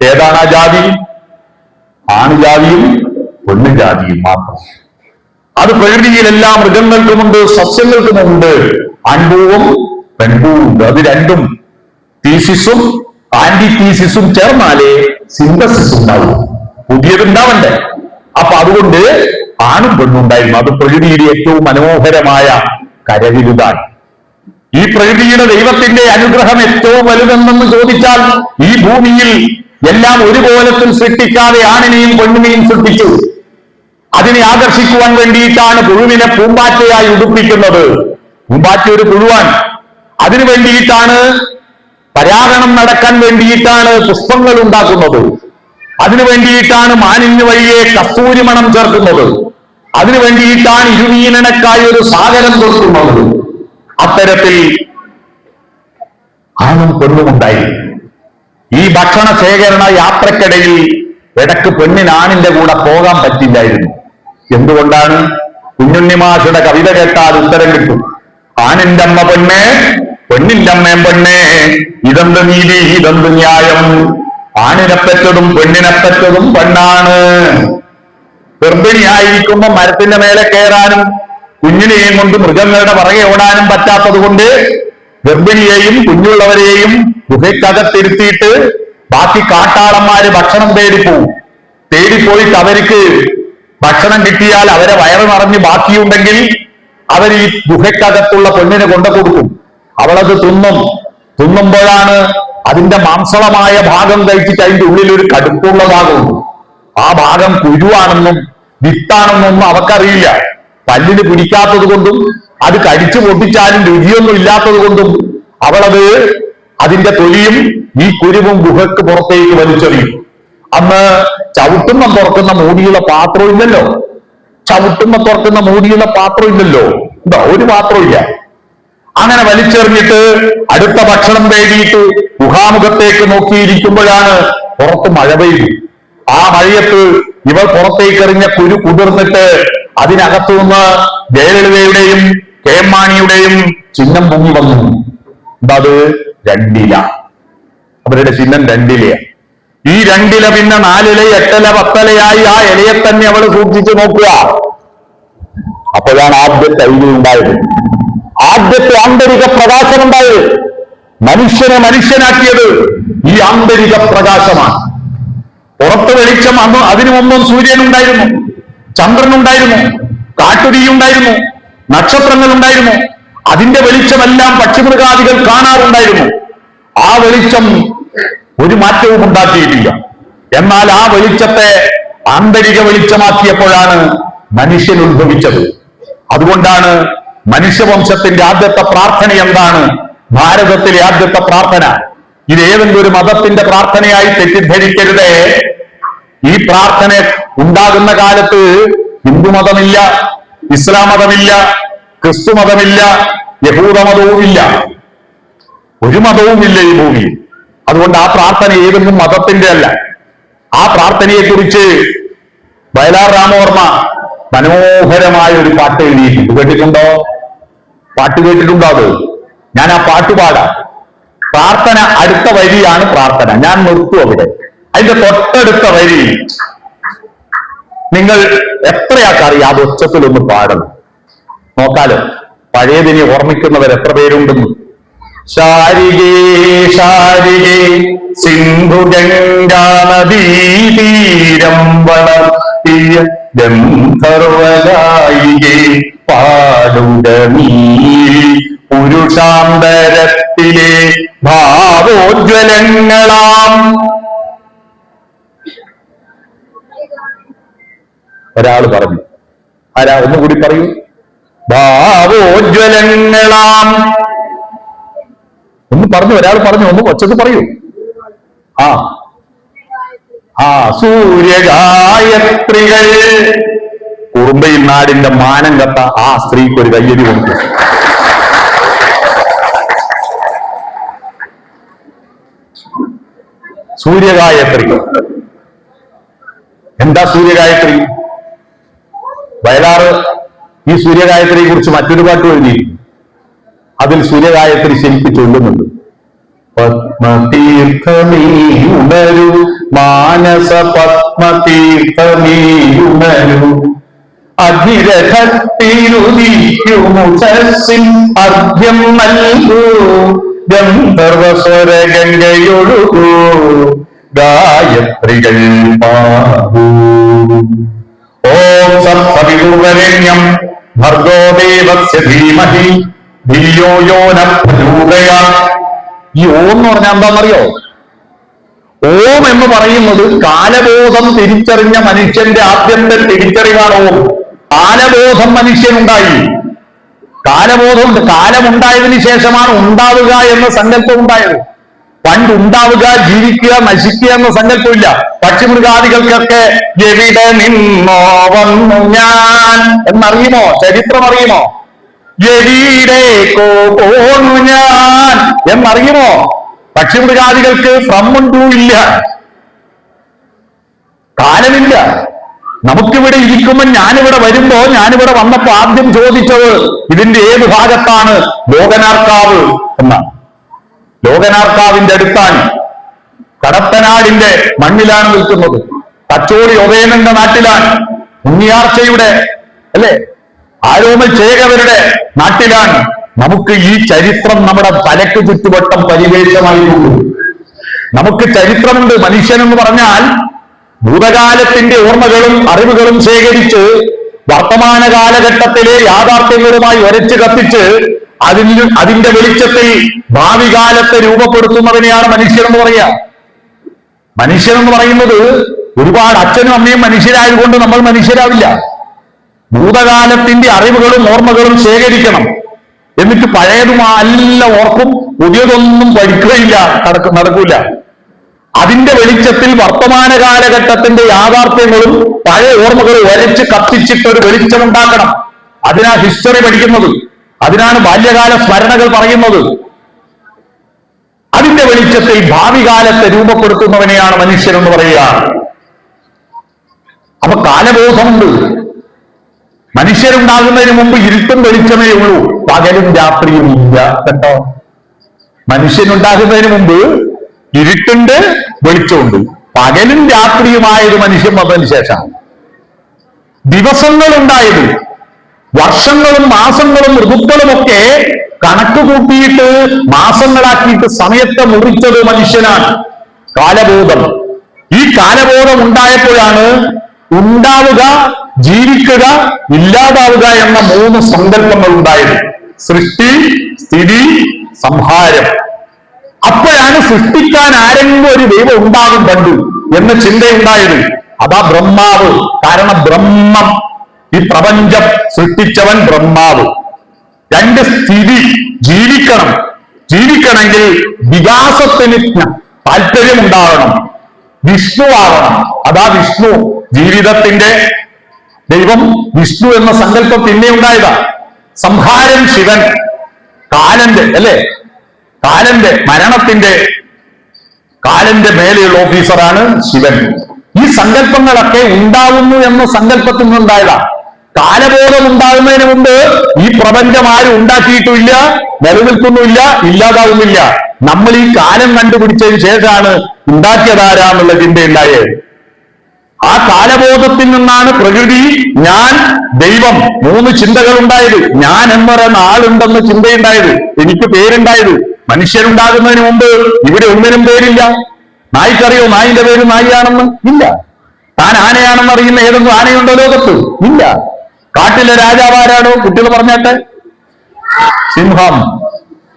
A: ഏതാണ് ആ ജാതി? ആണുജാതിയും പെണ്ണുജാതിയും മാത്രം. അത് പ്രകൃതിയിൽ എല്ലാ മൃഗങ്ങൾക്കുമുണ്ട്, സസ്യങ്ങൾക്കുമുണ്ട്. ആൺപൂവും പെൺപൂവും ഉണ്ട്. അത് രണ്ടും തീസിസും ആന്റി തീസിസും ചേർന്നാലേ സിന്തസിസ് ഉണ്ടാവും. പുതിയതുണ്ടാവണ്ടേ? അപ്പൊ അതുകൊണ്ട് ആണും പെണ്ണുണ്ടായിരുന്നു. അത് പ്രകൃതിയുടെ ഏറ്റവും മനോഹരമായ കരവിരുതാണ്. ഈ പ്രകൃതിയുടെ ദൈവത്തിന്റെ അനുഗ്രഹം ഏറ്റവും വലുതെന്നെന്ന് ചോദിച്ചാൽ, ഈ ഭൂമിയിൽ എല്ലാം ഒരുപോലത്തിൽ സൃഷ്ടിക്കാതെ ആണിനെയും പെണ്ണിനെയും സൃഷ്ടിച്ചു. അതിനെ ആകർഷിക്കുവാൻ വേണ്ടിയിട്ടാണ് പുഴുവിനെ പൂമ്പാറ്റയായി ഉടുപ്പിക്കുന്നത്. പൂമ്പാറ്റ ഒരു പുഴുവാൻ. അതിനു വേണ്ടിയിട്ടാണ് പരാഗണം നടക്കാൻ വേണ്ടിയിട്ടാണ് പുഷ്പങ്ങൾ ഉണ്ടാക്കുന്നത്. അതിനു വേണ്ടിയിട്ടാണ് മാനിന് വഴിയെ കസ്തൂരിമണം ചേർക്കുന്നത്. അതിനു വേണ്ടിയിട്ടാണ് ഇരുമീനക്കായി ഒരു സാഗരം കൊടുക്കുന്നത്. അത്തരത്തിൽ ആണും പെണ്ണുമുണ്ടായി. ഈ ഭക്ഷണ ശേഖരണ യാത്രക്കിടയിൽ ഇടക്ക് പെണ്ണിന് ആണിന്റെ കൂടെ പോകാൻ പറ്റില്ലായിരുന്നു. എന്തുകൊണ്ടാണ്? കുഞ്ഞുണ്ണിമാഷയുടെ കവിത കേട്ടാൽ ഉത്തരം കിട്ടും. ആണിന്റെ അമ്മ പെണ്ണേ, പെണ്ണിന്റെ അമ്മയും പെണ്ണേ, ഇതെന്ത് നീതി, ഇതെന്ത് ന്യായം. ആണിനെപ്പറ്റതും പെണ്ണിനെപ്പറ്റതും പെണ്ണാണ്. ഗർഭിണിയായിരിക്കുമ്പോ മരത്തിന്റെ മേലെ കയറാനും കുഞ്ഞിനെയും കൊണ്ട് മൃഗങ്ങളുടെ പുറകെ ഓടാനും പറ്റാത്തത് കൊണ്ട് ഗർഭിണിയെയും കുഞ്ഞുള്ളവരെയും ഗുഹയ്ക്കകത്തിരുത്തിയിട്ട് ബാക്കി കാട്ടാളന്മാര് ഭക്ഷണം തേടിപ്പോവും. തേടിപ്പോയിട്ട് അവർക്ക് ഭക്ഷണം കിട്ടിയാൽ അവരെ വയറ് നിറഞ്ഞ് ബാക്കിയുണ്ടെങ്കിൽ അവർ ഈ ഗുഹയ്ക്കകത്തുള്ള പെണ്ണിന് കൊണ്ടു കൊടുക്കും. അവളത് തിന്നുമ്പോഴാണ് അതിന്റെ മാംസളമായ ഭാഗം കഴിച്ചിട്ട് അതിന്റെ ഉള്ളിൽ ഒരു കടുപ്പുള്ള ഭാഗമുണ്ട്. ആ ഭാഗം കുരുവാണെന്നും വിത്താണെന്നൊന്നും അവക്കറിയില്ല. പല്ലിന് പിടിക്കാത്തത് കൊണ്ടും അത് കടിച്ചു പൊട്ടിച്ചാലും രുചിയൊന്നും ഇല്ലാത്തത് കൊണ്ടും അവളത് അതിന്റെ തൊലിയും ഈ കുരുവും ഗുഹയ്ക്ക് പുറത്തേക്ക് വലിച്ചെറിയും. അന്ന് ചവിട്ടുമ്പം തുറക്കുന്ന മൂടിയുള്ള പാത്രം ഇല്ലല്ലോ. ചവിട്ടുമ്പം തുറക്കുന്ന മൂടിയുള്ള പാത്രം ഇല്ലല്ലോ. എന്താ, ഒരു പാത്രമില്ല. അങ്ങനെ വലിച്ചെറിഞ്ഞിട്ട് അടുത്ത ഭക്ഷണം തേടിയിട്ട് ഗുഹാമുഖത്തേക്ക് നോക്കിയിരിക്കുമ്പോഴാണ് പുറത്ത് മഴ പെയ്തു. ആ മഴയത്ത് ഇവർ പുറത്തേക്ക് എറിഞ്ഞ കുരു കുതിർന്നിട്ട് അതിനകത്തുനിന്ന് ജയലളിതയുടെയും കെ എം മാണിയുടെയും ചിഹ്നം പൊങ്ങി വന്നു. എന്താ അത്? രണ്ടില. അവരുടെ ചിഹ്നം രണ്ടിലയാണ്. ഈ രണ്ടില പിന്നെ 4 ഇല 8 ഇല 10 ഇലയായി ആ ഇലയെ തന്നെ അവൾ സൂക്ഷിച്ചു നോക്കുക. അപ്പോഴാണ് ആദ്യത്തെ ഐഡിയ ഉണ്ടായത്, ആദ്യത്തെ ആന്തരിക പ്രകാശം ഉണ്ടായത്. മനുഷ്യനെ മനുഷ്യനാക്കിയത് ഈ ആന്തരിക പ്രകാശമാണ്. പുറത്ത് വെളിച്ചം അന്ന് അതിനു മുമ്പും സൂര്യനുണ്ടായിരുന്നു, ചന്ദ്രനുണ്ടായിരുന്നു, കാട്ടുതീയുണ്ടായിരുന്നു, നക്ഷത്രങ്ങൾ ഉണ്ടായിരുന്നു. അതിന്റെ വെളിച്ചമെല്ലാം പക്ഷിമൃഗാദികൾ കാണാറുണ്ടായിരുന്നു. ആ വെളിച്ചം ഒരു മാറ്റവും ഉണ്ടാക്കിയിട്ടില്ല. എന്നാൽ ആ വെളിച്ചത്തെ ആന്തരിക വെളിച്ചമാക്കിയപ്പോഴാണ് മനുഷ്യൻ ഉത്ഭവിച്ചത്. അതുകൊണ്ടാണ് മനുഷ്യവംശത്തിന്റെ ആദ്യത്തെ പ്രാർത്ഥന എന്താണ്? ഭാരതത്തിലെ ആദ്യത്തെ പ്രാർത്ഥന. ഇത് ഏതെങ്കിലും ഒരു മതത്തിന്റെ പ്രാർത്ഥനയായി തെറ്റിദ്ധരിക്കരുതേ. ഈ പ്രാർത്ഥന ഉണ്ടാകുന്ന കാലത്ത് ഹിന്ദു മതമില്ല, ഇസ്ലാം മതമില്ല, ക്രിസ്തു മതമില്ല, യഹൂദ മതവുമില്ല, ഒരു മതവുമില്ല ഈ ഭൂമിയിൽ. അതുകൊണ്ട് ആ പ്രാർത്ഥന ഏതെങ്കിലും മതത്തിന്റെ അല്ല. ആ പ്രാർത്ഥനയെക്കുറിച്ച് വയലാർ രാമവർമ്മ മനോഹരമായ ഒരു പാട്ട് എഴുതിയിട്ടുണ്ട്. കേട്ടിട്ടുണ്ടോ? പാട്ട് കേട്ടിട്ടുണ്ടോ? അത് ഞാൻ ആ പാട്ട് പാടാം. പ്രാർത്ഥന അടുത്ത വരിയാണ് പ്രാർത്ഥന. ഞാൻ നിർത്തും അവിടെ. അതിന്റെ തൊട്ടടുത്ത വരി നിങ്ങൾ എത്രയാക്കറിയാം? അത് ഉച്ചത്തിലൊന്ന് പാടണം. നോക്കാലോ പഴയതിനെ ഓർമ്മിക്കുന്നവർ എത്ര പേരുണ്ടെന്ന്. ശാരികേ ശാരികേ സിന്ധു ഗംഗാ നദീതീരം വളർത്തിയ ഗന്ധർവഗായികേ പാടുക നീ പുരുഷാന്തരത്തിലെ ഭാവോജ്വലങ്ങളാം. ഒരാൾ പറഞ്ഞു, ആരാ? ഒന്നുകൂടി പറയൂ. ഭാവോജ്വലങ്ങളാം. ഒന്ന് പറഞ്ഞു, ഒരാൾ പറഞ്ഞു, ഒന്ന് ഒച്ചത് പറയൂ. ആ സൂര്യഗായത്രികൾ. കുറുമ്പയിൽ നാടിന്റെ മാനം കത്ത ആ സ്ത്രീക്ക് ഒരു കയ്യടി കൊടുത്തു. സൂര്യഗായത്രി. എന്താ സൂര്യഗായത്രി? വയലാറ് ഈ സൂര്യഗായത്രിയെ കുറിച്ച് മറ്റൊരു പാട്ട് എഴുതി. അതിൽ സൂര്യഗായത്രി ശരിക്ക് ചൊല്ലുന്നുണ്ട്. പത്മതീർത്ഥമീയുണരു മാനസ പത്മതീർത്ഥമീയുണരു അധിരഥത്തിരുതിക്കുമുഷസ്സിൻ അർഘ്യം നൽകൂ ഗന്ധർവസ്വര ഗംഗയൊഴുകൂ ഗായത്രികൾ പാടൂ. ഓം സത്സവിതുർവരേണ്യം ഭർഗോ ദേവസ്യ ധീമഹി ധിയോ യോ ന പ്രചോദയാത്. ഈ ഓം എന്ന് പറഞ്ഞാൽ എന്താണെന്നറിയോ? ഓം എന്ന് പറയുന്നത് കാലബോധം തിരിച്ചറിഞ്ഞ മനുഷ്യന്റെ ആദ്യത്തെ തിരിച്ചറിവാണ് ഓം. കാലബോധം മനുഷ്യനുണ്ടായി. കാലബോധമുണ്ട്. കാലമുണ്ടായതിനു ശേഷമാണ് ഉണ്ടാവുക എന്ന സങ്കല്പം ഉണ്ടായത്. പണ്ടുണ്ടാവുക, ജീവിക്കുക, നശിക്കുക എന്ന സങ്കല്പമില്ല. പക്ഷിമൃഗാദികൾക്കൊക്കെ എവിടെ നിന്നോ വന്നു ഞാൻ എന്നറിയുമോ? ചരിത്രം അറിയുമോ? എവിടേക്കോ പോന്നു ഞാൻ എന്നറിയുമോ? പക്ഷിമൃഗാദികൾക്ക് ഫ്രം ടു ഇല്ല, കാലമില്ല. നമുക്കിവിടെ ഇരിക്കുമ്പോൾ, ഞാനിവിടെ വരുമ്പോ, ഞാനിവിടെ വന്നപ്പോ ആദ്യം ചോദിച്ചത് ഇതിന്റെ ഏത് ഭാഗത്താണ്? ലോകനാർക്കാവ് എന്നാണ്. ലോകനാർക്കാവിന്റെ അടുത്താണ്, കടത്തനാടിന്റെ മണ്ണിലാണ് നിൽക്കുന്നത്. തച്ചോളി ഒതേനന്റെ നാട്ടിലാണ്, ഉണ്ണിയാർച്ചയുടെ അല്ലെ ആരോമൽ ചേകവരുടെ നാട്ടിലാണ്. നമുക്ക് ഈ ചരിത്രം നമ്മുടെ തലക്ക് ചുറ്റുവട്ടം പരിവേഷമായിരുന്നു. നമുക്ക് ചരിത്രമുണ്ട്. മനുഷ്യനെന്ന് പറഞ്ഞാൽ ഭൂതകാലത്തിന്റെ ഓർമ്മകളും അറിവുകളും ശേഖരിച്ച് വർത്തമാന കാലഘട്ടത്തിലെ യാഥാർത്ഥ്യങ്ങളുമായി ഒരച്ച് കത്തിച്ച് അതിന്റെ വെളിച്ചത്തിൽ ഭാവി കാലത്തെ രൂപപ്പെടുത്തുന്നതിനെയാണ് മനുഷ്യനെന്ന് പറയുക. മനുഷ്യനെന്ന് പറയുന്നത് ഒരുപാട് അച്ഛനും അമ്മയും മനുഷ്യരായതുകൊണ്ട് നമ്മൾ മനുഷ്യരാവില്ല. ഭൂതകാലത്തിന്റെ അറിവുകളും ഓർമ്മകളും ശേഖരിക്കണം. എന്നിട്ട് പഴയതുമെല്ലാം ഓർക്കും, പുതിയതൊന്നും പഠിക്കുകയില്ല, നടക്കൂല. അതിന്റെ വെളിച്ചത്തിൽ വർത്തമാന കാലഘട്ടത്തിന്റെ യാഥാർത്ഥ്യങ്ങളും പഴയ ഓർമ്മകളും ഒരച്ച് കത്തിച്ചിട്ട് ഒരു വെളിച്ചമുണ്ടാക്കണം. അതിനാ ഹിസ്റ്ററി പഠിക്കുന്നത്, അതിനാണ് ബാല്യകാല സ്മരണകൾ പറയുന്നത്. അതിന്റെ വെളിച്ചത്തിൽ ഭാവി കാലത്തെ രൂപപ്പെടുത്തുന്നവനെയാണ് മനുഷ്യനെന്ന് പറയുക. അപ്പൊ കാലബോധമുണ്ട്. മനുഷ്യരുണ്ടാകുന്നതിന് മുമ്പ് ഇരുട്ടും വെളിച്ചമേ ഉള്ളൂ, പകലും രാത്രിയും ഇല്ല. കേട്ടോ, മനുഷ്യനുണ്ടാകുന്നതിന് മുമ്പ് ഇരുട്ടുണ്ട്, വെളിച്ചമുണ്ട്. പകലും രാത്രിയുമായത് മനുഷ്യൻ വന്നതിന് ശേഷമാണ്. ദിവസങ്ങൾ ഉണ്ടായത്, വർഷങ്ങളും മാസങ്ങളും ഋതുക്കളും ഒക്കെ കണക്ക് കൂട്ടിയിട്ട് മാസങ്ങളാക്കിയിട്ട് സമയത്തെ മുറിച്ചത് മനുഷ്യനാണ്. കാലബോധം. ഈ കാലബോധം ഉണ്ടായപ്പോഴാണ് ഉണ്ടാവുക, ജീവിക്കുക, ഇല്ലാതാവുക എന്ന 3 സങ്കല്പങ്ങൾ ഉണ്ടായത്. സൃഷ്ടി, സ്ഥിതി, സംഹാരം. അപ്പോഴാണ് സൃഷ്ടിക്കാൻ ആരെങ്കിലും ഒരു ദൈവം ഉണ്ടാകും പണ്ട് എന്ന ചിന്തയുണ്ടായത്. അതാ ബ്രഹ്മാവ്. കാരണം ബ്രഹ്മം, ഈ പ്രപഞ്ചം സൃഷ്ടിച്ചവൻ ബ്രഹ്മാവ്. 2 സ്ഥിതി, ജീവിക്കണം. ജീവിക്കണമെങ്കിൽ വികാസത്തിന് താല്പര്യമുണ്ടാകണം, വിഷ്ണു ആവണം. അതാ വിഷ്ണു. ജീവിതത്തിന്റെ ദൈവം വിഷ്ണു എന്ന സങ്കല്പം പിന്നെ ഉണ്ടായതാ. സംഹാരം ശിവൻ, കാലന്റെ അല്ലെ, കാലന്റെ മരണത്തിന്റെ കാലന്റെ മേലെയുള്ള ഓഫീസറാണ് ശിവൻ. ഈ സങ്കല്പങ്ങളൊക്കെ ഉണ്ടാവുന്നു എന്ന സങ്കല്പത്തിൽ നിന്നുണ്ടായതാ. കാലബോധം ഉണ്ടാകുന്നതിന് മുമ്പ് ഈ പ്രപഞ്ചം ആരും ഉണ്ടാക്കിയിട്ടുമില്ല, നിലനിൽക്കുന്നുമില്ല, ഇല്ലാതാവുന്നില്ല. നമ്മൾ ഈ കാലം കണ്ടുപിടിച്ചതിന് ശേഷമാണ് ഉണ്ടാക്കിയതാരാന്നുള്ള ചിന്തയുണ്ടായത്. ആ കാലബോധത്തിൽ നിന്നാണ് പ്രകൃതി, ഞാൻ, ദൈവം 3 ചിന്തകൾ ഉണ്ടായത്. ഞാൻ എന്ന് പറയുന്ന ആളുണ്ടെന്ന് ചിന്തയുണ്ടായത്, എനിക്ക് പേരുണ്ടായത്. മനുഷ്യനുണ്ടാകുന്നതിന് മുമ്പ് ഇവിടെ ഒന്നിനും പേരില്ല. നായ്ക്കറിയോ നായിന്റെ പേര് നായിയാണെന്ന്? ഇല്ല. താൻ ആനയാണെന്ന് അറിയുന്ന ഏതെങ്കിലും ആനയുണ്ടോ ലോകത്ത്? ഇല്ല. കാട്ടിലെ രാജാവാരാണോ? കുട്ടികൾ പറഞ്ഞാട്ടെ, സിംഹം.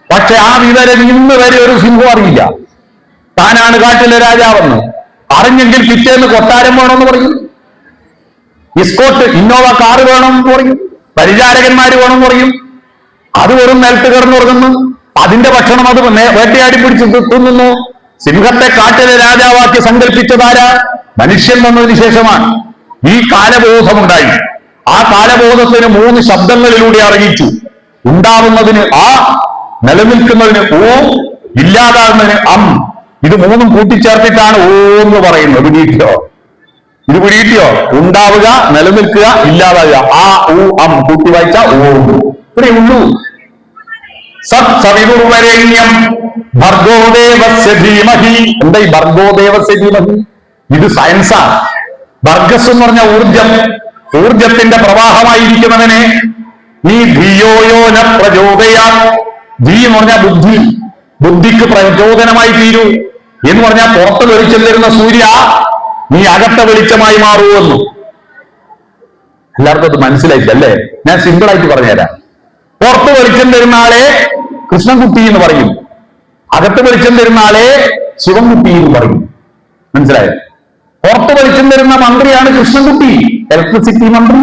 A: പക്ഷെ ആ വിവരം ഇന്ന് വരെ ഒരു സിംഹം അറിയില്ല താനാണ് കാട്ടിലെ രാജാവെന്ന്. അറിഞ്ഞെങ്കിൽ പിറ്റേന്ന് കൊട്ടാരം വേണമെന്ന് പറയും, ഇസ്കോട്ട് ഇന്നോവ കാറ് വേണമെന്ന് പറയും, പരിചാരകന്മാര് വേണമെന്ന് പറയും. അത് വെറും നിലത്ത് കിടന്നുറങ്ങുന്നു. അതിന്റെ ഭക്ഷണം അത് വേട്ടയാടി പിടിച്ച് തിന്നുന്നു. സിംഹത്തെ കാട്ടിലെ രാജാവാക്കി സങ്കല്പിച്ചതാരാ? മനുഷ്യൻ വന്നതിന് ശേഷമാണ് ഈ കാലബോധമുണ്ടായി. ആ കാലബോധത്തിന് 3 ശബ്ദങ്ങളിലൂടെ അറിയിച്ചു. ഉണ്ടാവുന്നതിന് ആ, നിലനിൽക്കുന്നതിന് ഓ, ഇല്ലാതാകുന്നതിന് അം. ഇത് 3ഉം കൂട്ടിച്ചേർത്തിട്ടാണ് ഓ എന്ന് പറയുന്നത്. പിടിയിട്ടോ, ഇത് പിടിയിട്ടോ? ഉണ്ടാവുക, നിലനിൽക്കുക, ഇല്ലാതാവുക. ആ, ഊ, അം കൂട്ടി വായിച്ച ഓ. ഇത്രയേ ഉള്ളൂ. സത് സവിതുർവരേണ്യം ഭർഗോദേവസ്യ ധീമഹി. എന്താ ഈ ഭർഗോദേവസ്യ ധീമഹി? ഇത് സയൻസാണ്. ഭർഗസ് എന്ന് പറഞ്ഞ ഊർജം, ഊർജത്തിന്റെ പ്രവാഹമായിരിക്കുന്നവനെ നീ ധിയോയോന പ്രചോദയാ. ധീ എന്ന് പറഞ്ഞാൽ ബുദ്ധി, ബുദ്ധിക്ക് പ്രചോദനമായി തീരൂ എന്ന് പറഞ്ഞാൽ പുറത്ത് വെളിച്ചം തരുന്ന സൂര്യ, നീ അകത്ത വെളിച്ചമായി മാറുമെന്നു. എല്ലാവർക്കും അത് മനസ്സിലായില്ല അല്ലേ? ഞാൻ സിമ്പിൾ ആയിട്ട് പറഞ്ഞുതരാം. പുറത്ത് വെളിച്ചം തരുന്ന ആളെ കൃഷ്ണൻകുട്ടി എന്ന് പറയും, അകത്ത് വെളിച്ചം തരുന്ന ആളെ ശിവൻകുട്ടി എന്ന് പറയും. മനസ്സിലായോ? പുറത്ത് വെളിച്ചം തരുന്ന മന്ത്രിയാണ് കൃഷ്ണൻകുട്ടി, ഇലക്ട്രിസിറ്റി മന്ത്രി.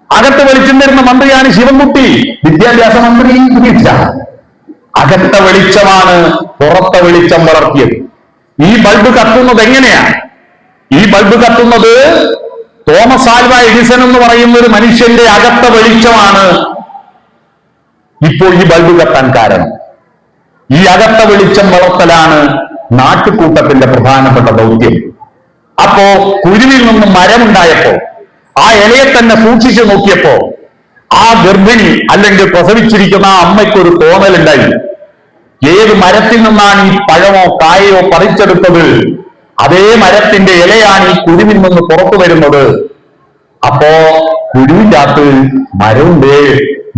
A: അകത്ത് വെളിച്ചം തരുന്ന മന്ത്രിയാണ് ശിവൻകുട്ടി, വിദ്യാഭ്യാസ മന്ത്രി. അകത്ത വെളിച്ചമാണ് പുറത്തെ വെളിച്ചം വളർത്തിയത്. ഈ ബൾബ് കത്തുന്നത് എങ്ങനെയാണ്? ഈ ബൾബ് കത്തുന്നത് തോമസ് ആൽവ എഡിസൺ എന്ന് പറയുന്ന ഒരു മനുഷ്യന്റെ അകത്ത വെളിച്ചമാണ് ഇപ്പോൾ ഈ ബൾബ് കത്താൻ കാരണം. ഈ അകത്ത വെളിച്ചം വളർത്തലാണ് നാട്ടുകൂട്ടത്തിന്റെ പ്രധാനപ്പെട്ട ദൗത്യം. അപ്പോ കുരുവിൽ നിന്നും മരമുണ്ടായപ്പോ ആ ഇലയെ തന്നെ സൂക്ഷിച്ചു നോക്കിയപ്പോ ആ ഗർഭിണി അല്ലെങ്കിൽ പ്രസവിച്ചിരിക്കുന്ന ആ അമ്മയ്ക്കൊരു തോന്നലുണ്ടായി, ഏത് മരത്തിൽ നിന്നാണ് ഈ പഴമോ കായയോ പറിച്ചെടുത്തത്, അതേ മരത്തിന്റെ ഇലയാണ് ഈ കുരുവിൽ നിന്ന് പുറത്തു വരുന്നത്. അപ്പോ കുരുവിന്റെ അകത്ത് മരമുണ്ട്,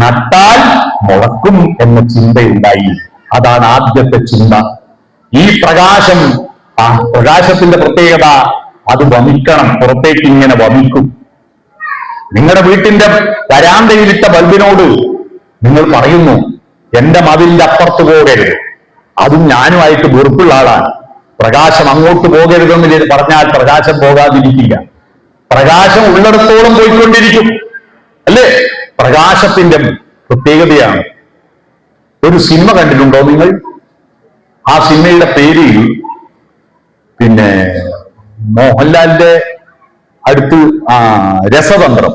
A: നട്ടാൽ മുളക്കും എന്ന ചിന്തയുണ്ടായി. അതാണ് ആദ്യത്തെ ചിന്ത. ഈ പ്രകാശം, ആ പ്രകാശത്തിന്റെ പ്രത്യേകത അത് വമിക്കണം, പുറത്തേക്ക് ഇങ്ങനെ വമിക്കും. നിങ്ങളുടെ വീട്ടിന്റെ വരാന്തയിലിട്ട ബൾബിനോട് നിങ്ങൾ പറയുന്നു, എന്റെ മതിലിന്റെ അപ്പുറത്ത് പോകരുത്, അതും ഞാനുമായിട്ട് വെറുപ്പുള്ള ആളാണ്, പ്രകാശം അങ്ങോട്ട് പോകരുതെന്ന് പറഞ്ഞാൽ പ്രകാശം പോകാതിരിക്കില്ല. പ്രകാശം ഉള്ളിടത്തോളം പോയിക്കൊണ്ടിരിക്കും, അല്ലേ? പ്രകാശത്തിന്റെ പ്രത്യേകതയാണ്. ഒരു സിനിമ കണ്ടിട്ടുണ്ടോ നിങ്ങൾ? ആ സിനിമയുടെ പേര് പിന്നെ മോഹൻലാലിന്റെ അടുത്ത് രസതന്ത്രം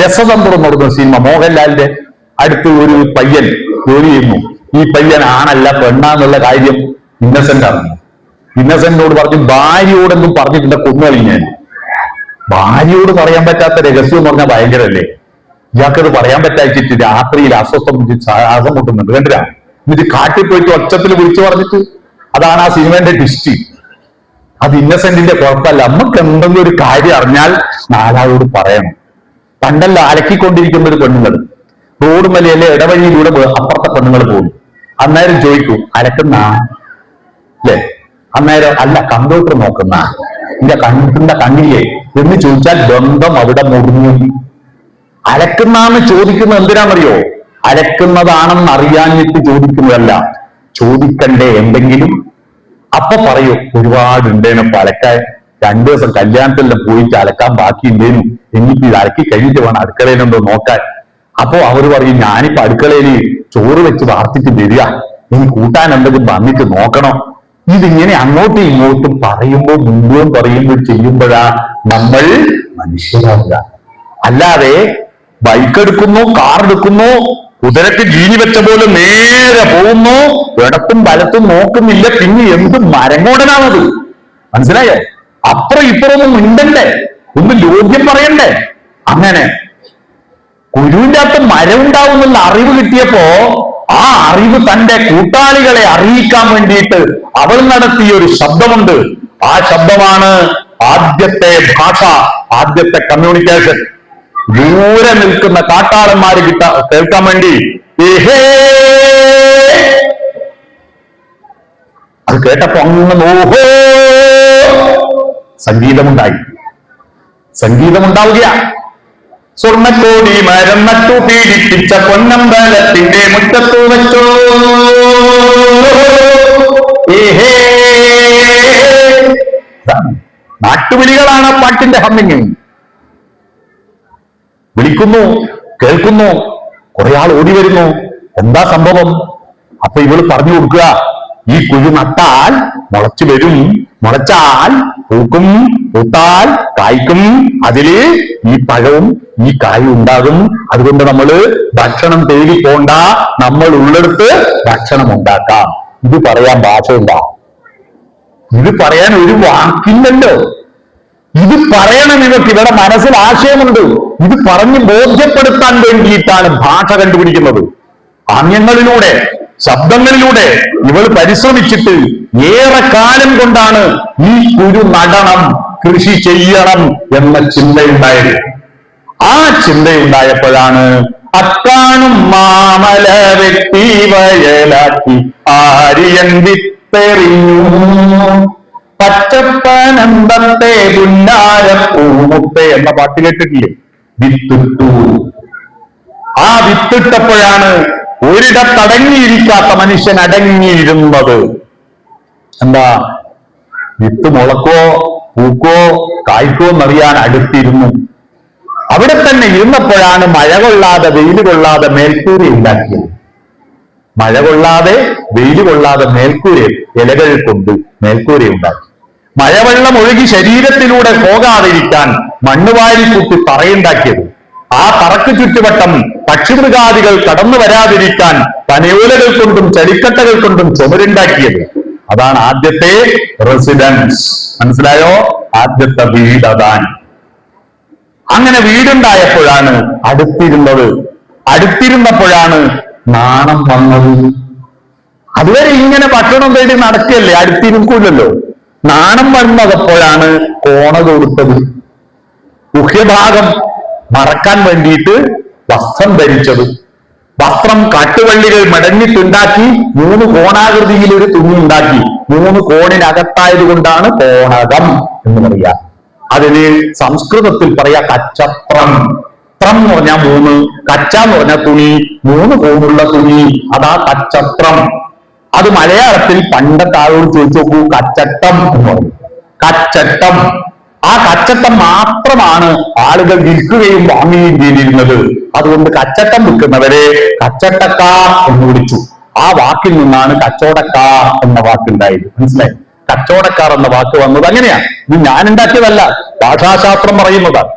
A: എന്ന് പറയുന്ന സിനിമ. മോഹൻലാലിന്റെ അടുത്ത് ഒരു പയ്യൻ ജോലി ചെയ്യുന്നു. ഈ പയ്യൻ ആണല്ല പെണ്ണാന്നുള്ള കാര്യം ഇന്നസെന്റ് അറിഞ്ഞു. ഇന്നസെന്റിനോട് പറഞ്ഞു, ഭാര്യയോടെന്തും പറഞ്ഞിട്ടുണ്ട് കൊന്നുകളി ഞാൻ. ഭാര്യയോട് പറയാൻ പറ്റാത്ത രഹസ്യം എന്ന് പറഞ്ഞാൽ ഭയങ്കരല്ലേ? ഇയാൾക്കത് പറയാൻ പറ്റാച്ചിട്ട് രാത്രിയിൽ അസ്വസ്ഥം ശ്വാസം മുട്ടുന്നുണ്ട്, കണ്ടില്ല? എന്നിട്ട് കാട്ടിൽ പോയിട്ട് ഒച്ചത്തിൽ വിളിച്ചു പറഞ്ഞിട്ട്, അതാണ് ആ സിനിമന്റെ ട്വിസ്റ്റ്. അത് ഇന്നസെന്റിന്റെ കുഴപ്പമല്ല, നമുക്ക് എന്തെങ്കിലും ഒരു കാര്യം അറിഞ്ഞാൽ നാലാളോട് പറയണം. പണ്ടല്ല അലക്കിക്കൊണ്ടിരിക്കുന്ന ഒരു പെണ്ണുങ്ങൾ റോഡ് മലയല്ലേ ഇടവഴിയിലൂടെ അപ്പുറത്തെ പെണ്ണുങ്ങൾ പോകും. അന്നേരം ചോദിക്കും, അലക്കുന്ന അല്ലേ? അന്നേരം അല്ല, കമ്പ്യൂട്ടർ നോക്കുന്ന നിന്റെ കണ്ണില്ലേ എന്ന് ചോദിച്ചാൽ ബന്ധം അവിടെ മുറിഞ്ഞു. അലക്കുന്നാന്ന് ചോദിക്കുന്നത് എന്തിനാണെന്നറിയോ? അലക്കുന്നതാണെന്ന് അറിയാഞ്ഞിട്ട് ചോദിക്കുന്നതല്ല, ചോദിക്കണ്ടേ എന്തെങ്കിലും. അപ്പൊ പറയൂ, ഒരുപാട് ഉണ്ടേനപ്പൊ അലക്കാൻ, 2 ദിവസം കല്യാണത്തിലെല്ലാം പോയിട്ട് അലക്കാൻ ബാക്കിയുണ്ടേനും, എനിക്ക് ഇത് അലക്കി കഴിഞ്ഞിട്ട് വേണം അടുക്കളയിലെന്തോ നോക്കാൻ. അപ്പോ അവര് പറയും, ഞാനിപ്പോ അടുക്കളയിൽ ചോറ് വെച്ച് വാർത്തിട്ട് വരിക, ഇനി കൂട്ടാൻ എന്തെങ്കിലും വന്നിട്ട് നോക്കണം. ഇതിങ്ങനെ അങ്ങോട്ടും ഇങ്ങോട്ടും പറയുമ്പോൾ, മുൻപും പറയുമ്പോൾ ചെയ്യുമ്പോഴാ നമ്മൾ മനുഷ്യരാവുക. അല്ലാതെ ബൈക്ക് എടുക്കുന്നു, കാർ എടുക്കുന്നു, കുതിരക്ക് ജീനി വെച്ച പോലെ നേരെ പോകുന്നു, ഇടത്തും വലത്തും നോക്കുന്നില്ല, പിന്നെ എന്ത് മരങ്ങോടനാണത്? മനസ്സിലായേ? അപ്പുറം ഇപ്പുറമൊന്നും മിണ്ടണ്ടേ, ഒന്ന് ലോക്യം പറയണ്ടേ? അങ്ങനെ കുരുവിന്റെ അകത്ത് മരം ഉണ്ടാവുമെന്നുള്ള അറിവ് കിട്ടിയപ്പോ ആ അറിവ് തന്റെ കൂട്ടാളികളെ അറിയിക്കാൻ വേണ്ടിയിട്ട് അവൾ നടത്തിയ ഒരു ശബ്ദമുണ്ട്. ആ ശബ്ദമാണ് ആദ്യത്തെ ഭാഷ, ആദ്യത്തെ കമ്മ്യൂണിക്കേഷൻ. ദൂരെ നിൽക്കുന്ന കാട്ടാളന്മാര് കേൾക്കാൻ വേണ്ടി അത് കേട്ടപ്പോ അങ്ങ് ഓഹോ സംഗീതമുണ്ടായി. സംഗീതമുണ്ടാവുക. സ്വർണ്ണക്കോടി മരം നട്ടു പീഡിപ്പിച്ച പൊന്നമ്പലത്തിന്റെ മുറ്റത്തു വെച്ചോ നാട്ടുവിളികളാണ് പാട്ടിന്റെ ഹമ്മിങ്. വിളിക്കുന്നു, കേൾക്കുന്നു, കുറെ ആൾ ഓടി വരുന്നു. എന്താ സംഭവം? അപ്പൊ ഇവള് പറഞ്ഞു കൊടുക്കുക, ഈ കുഴി നട്ടാൽ മുളച്ചു വരും, മുളച്ചാൽ പൂക്കും, പൂത്താൽ കായ്ക്കും, അതില് ഈ പഴവും ഈ കായും ഉണ്ടാകും. അതുകൊണ്ട് നമ്മള് ഭക്ഷണം തേടി പോണ്ട, നമ്മൾ ഉള്ളെടുത്ത് ഭക്ഷണം ഉണ്ടാക്കാം. ഇത് പറയാൻ ഭാഷയുണ്ടാ? ഇത് പറയാൻ ഒരു വാക്കില്ലല്ലോ. ഇത് പറയണം. ഇവർക്ക് ഇവരുടെ മനസ്സിൽ ആശയമുണ്ട്. ഇത് പറഞ്ഞ് ബോധ്യപ്പെടുത്താൻ വേണ്ടിയിട്ടാണ് ഭാഷ കണ്ടുപിടിക്കുന്നത്. ആംഗ്യങ്ങളിലൂടെ, ശബ്ദങ്ങളിലൂടെ ഇവൾ പരിശ്രമിച്ചിട്ട് ഏറെ കാലം കൊണ്ടാണ് ഈ കുരു നടണം, കൃഷി ചെയ്യണം എന്ന ചിന്തയുണ്ടായത്. ആ ചിന്തയുണ്ടായപ്പോഴാണ് അക്കാണും മാമല വെട്ടി വയലാക്കി ആര്യൻ വിത്തെറിഞ്ഞു, പച്ചപ്പനന്തത്തെ പുന്നാരപ്പൂമുത്തെ എന്ന പാട്ട് കേട്ടിട്ടില്ലേ? വിത്തിട്ടു. ആ വിത്തിട്ടപ്പോഴാണ് ഒരിടത്തടങ്ങിയിരിക്കാത്ത മനുഷ്യൻ അടങ്ങിയിരുന്നത്. എന്താ? വിത്ത് മുളക്കോ പൂക്കോ കായ്ക്കോ എന്നറിയാൻ അടുത്തിരുന്നു. അവിടെ തന്നെ ഇരുന്നപ്പോഴാണ് മഴ കൊള്ളാതെ വെയിൽ കൊള്ളാതെ മേൽക്കൂര ഉണ്ടാക്കിയത്. മഴ കൊള്ളാതെ വെയിൽ കൊള്ളാതെ മേൽക്കൂര ഇലകൾ കൊണ്ട് മേൽക്കൂര ഉണ്ടാക്കി. മഴവെള്ളം ഒഴുകി ശരീരത്തിലൂടെ പോകാതിരിക്കാൻ മണ്ണുവാരി കൂട്ടി തറയുണ്ടാക്കിയത്. ആ തറക്ക് ചുറ്റുവട്ടം പക്ഷിമൃഗാദികൾ കടന്നു വരാതിരിക്കാൻ പനയോലകൾ കൊണ്ടും ചടിക്കട്ടകൾ കൊണ്ടും ചുമരുണ്ടാക്കിയത്. അതാണ് ആദ്യത്തെ റെസിഡൻസ്. മനസ്സിലായോ? ആദ്യത്തെ വീട് അതാണ്. അങ്ങനെ വീടുണ്ടായപ്പോഴാണ് അടുത്തിരുന്നപ്പോഴാണ് നാണം വന്നത്. അതുവരെ ഇങ്ങനെ ഭക്ഷണം തേടി നടക്കുകയല്ലേ, അടുത്തിരിക്കൂലല്ലോ. നാണം വന്നപ്പോഴാണ് കോണ കൊടുത്തത്. ഗുഹ്യഭാഗം മറക്കാൻ വേണ്ടിയിട്ട് വസ്ത്രം ധരിച്ചത്. വസ്ത്രം കാട്ടുവള്ളികൾ മടങ്ങിട്ടുണ്ടാക്കി 3 കോണാകൃതിയിൽ ഒരു തുണി ഉണ്ടാക്കി. 3 കോണിനകത്തായത് കൊണ്ടാണ് കോണകം എന്ന് പറയാ. അതിന് സംസ്കൃതത്തിൽ പറയാ കച്ചത്രം. ത്രം എന്ന് പറഞ്ഞാൽ 3, കച്ച എന്ന് പറഞ്ഞാൽ തുണി, 3 കോണുള്ള തുണി, അതാ കച്ചത്രം. അത് മലയാളത്തിൽ പണ്ടത്തെ ആളോട് ചോദിച്ചു നോക്കൂ, കച്ചട്ടം എന്ന് പറയും. കച്ചട്ടം. ആ കച്ചട്ടം മാത്രമാണ് ആളുകൾ വിൽക്കുകയും വാങ്ങുകയും ചെയ്തിരുന്നത്. അതുകൊണ്ട് കച്ചട്ടം വിൽക്കുന്നവരെ കച്ചട്ടക്കാർ എന്ന് വിളിച്ചു. ആ വാക്കിൽ നിന്നാണ് കച്ചവടക്കാർ എന്ന വാക്കുണ്ടായത്. മനസ്സിലായി? കച്ചവടക്കാർ എന്ന വാക്ക് വന്നത് അങ്ങനെയാ. ഇത് ഞാൻ ഉണ്ടാക്കിയതല്ല, ഭാഷാശാസ്ത്രം പറയുന്നതാണ്.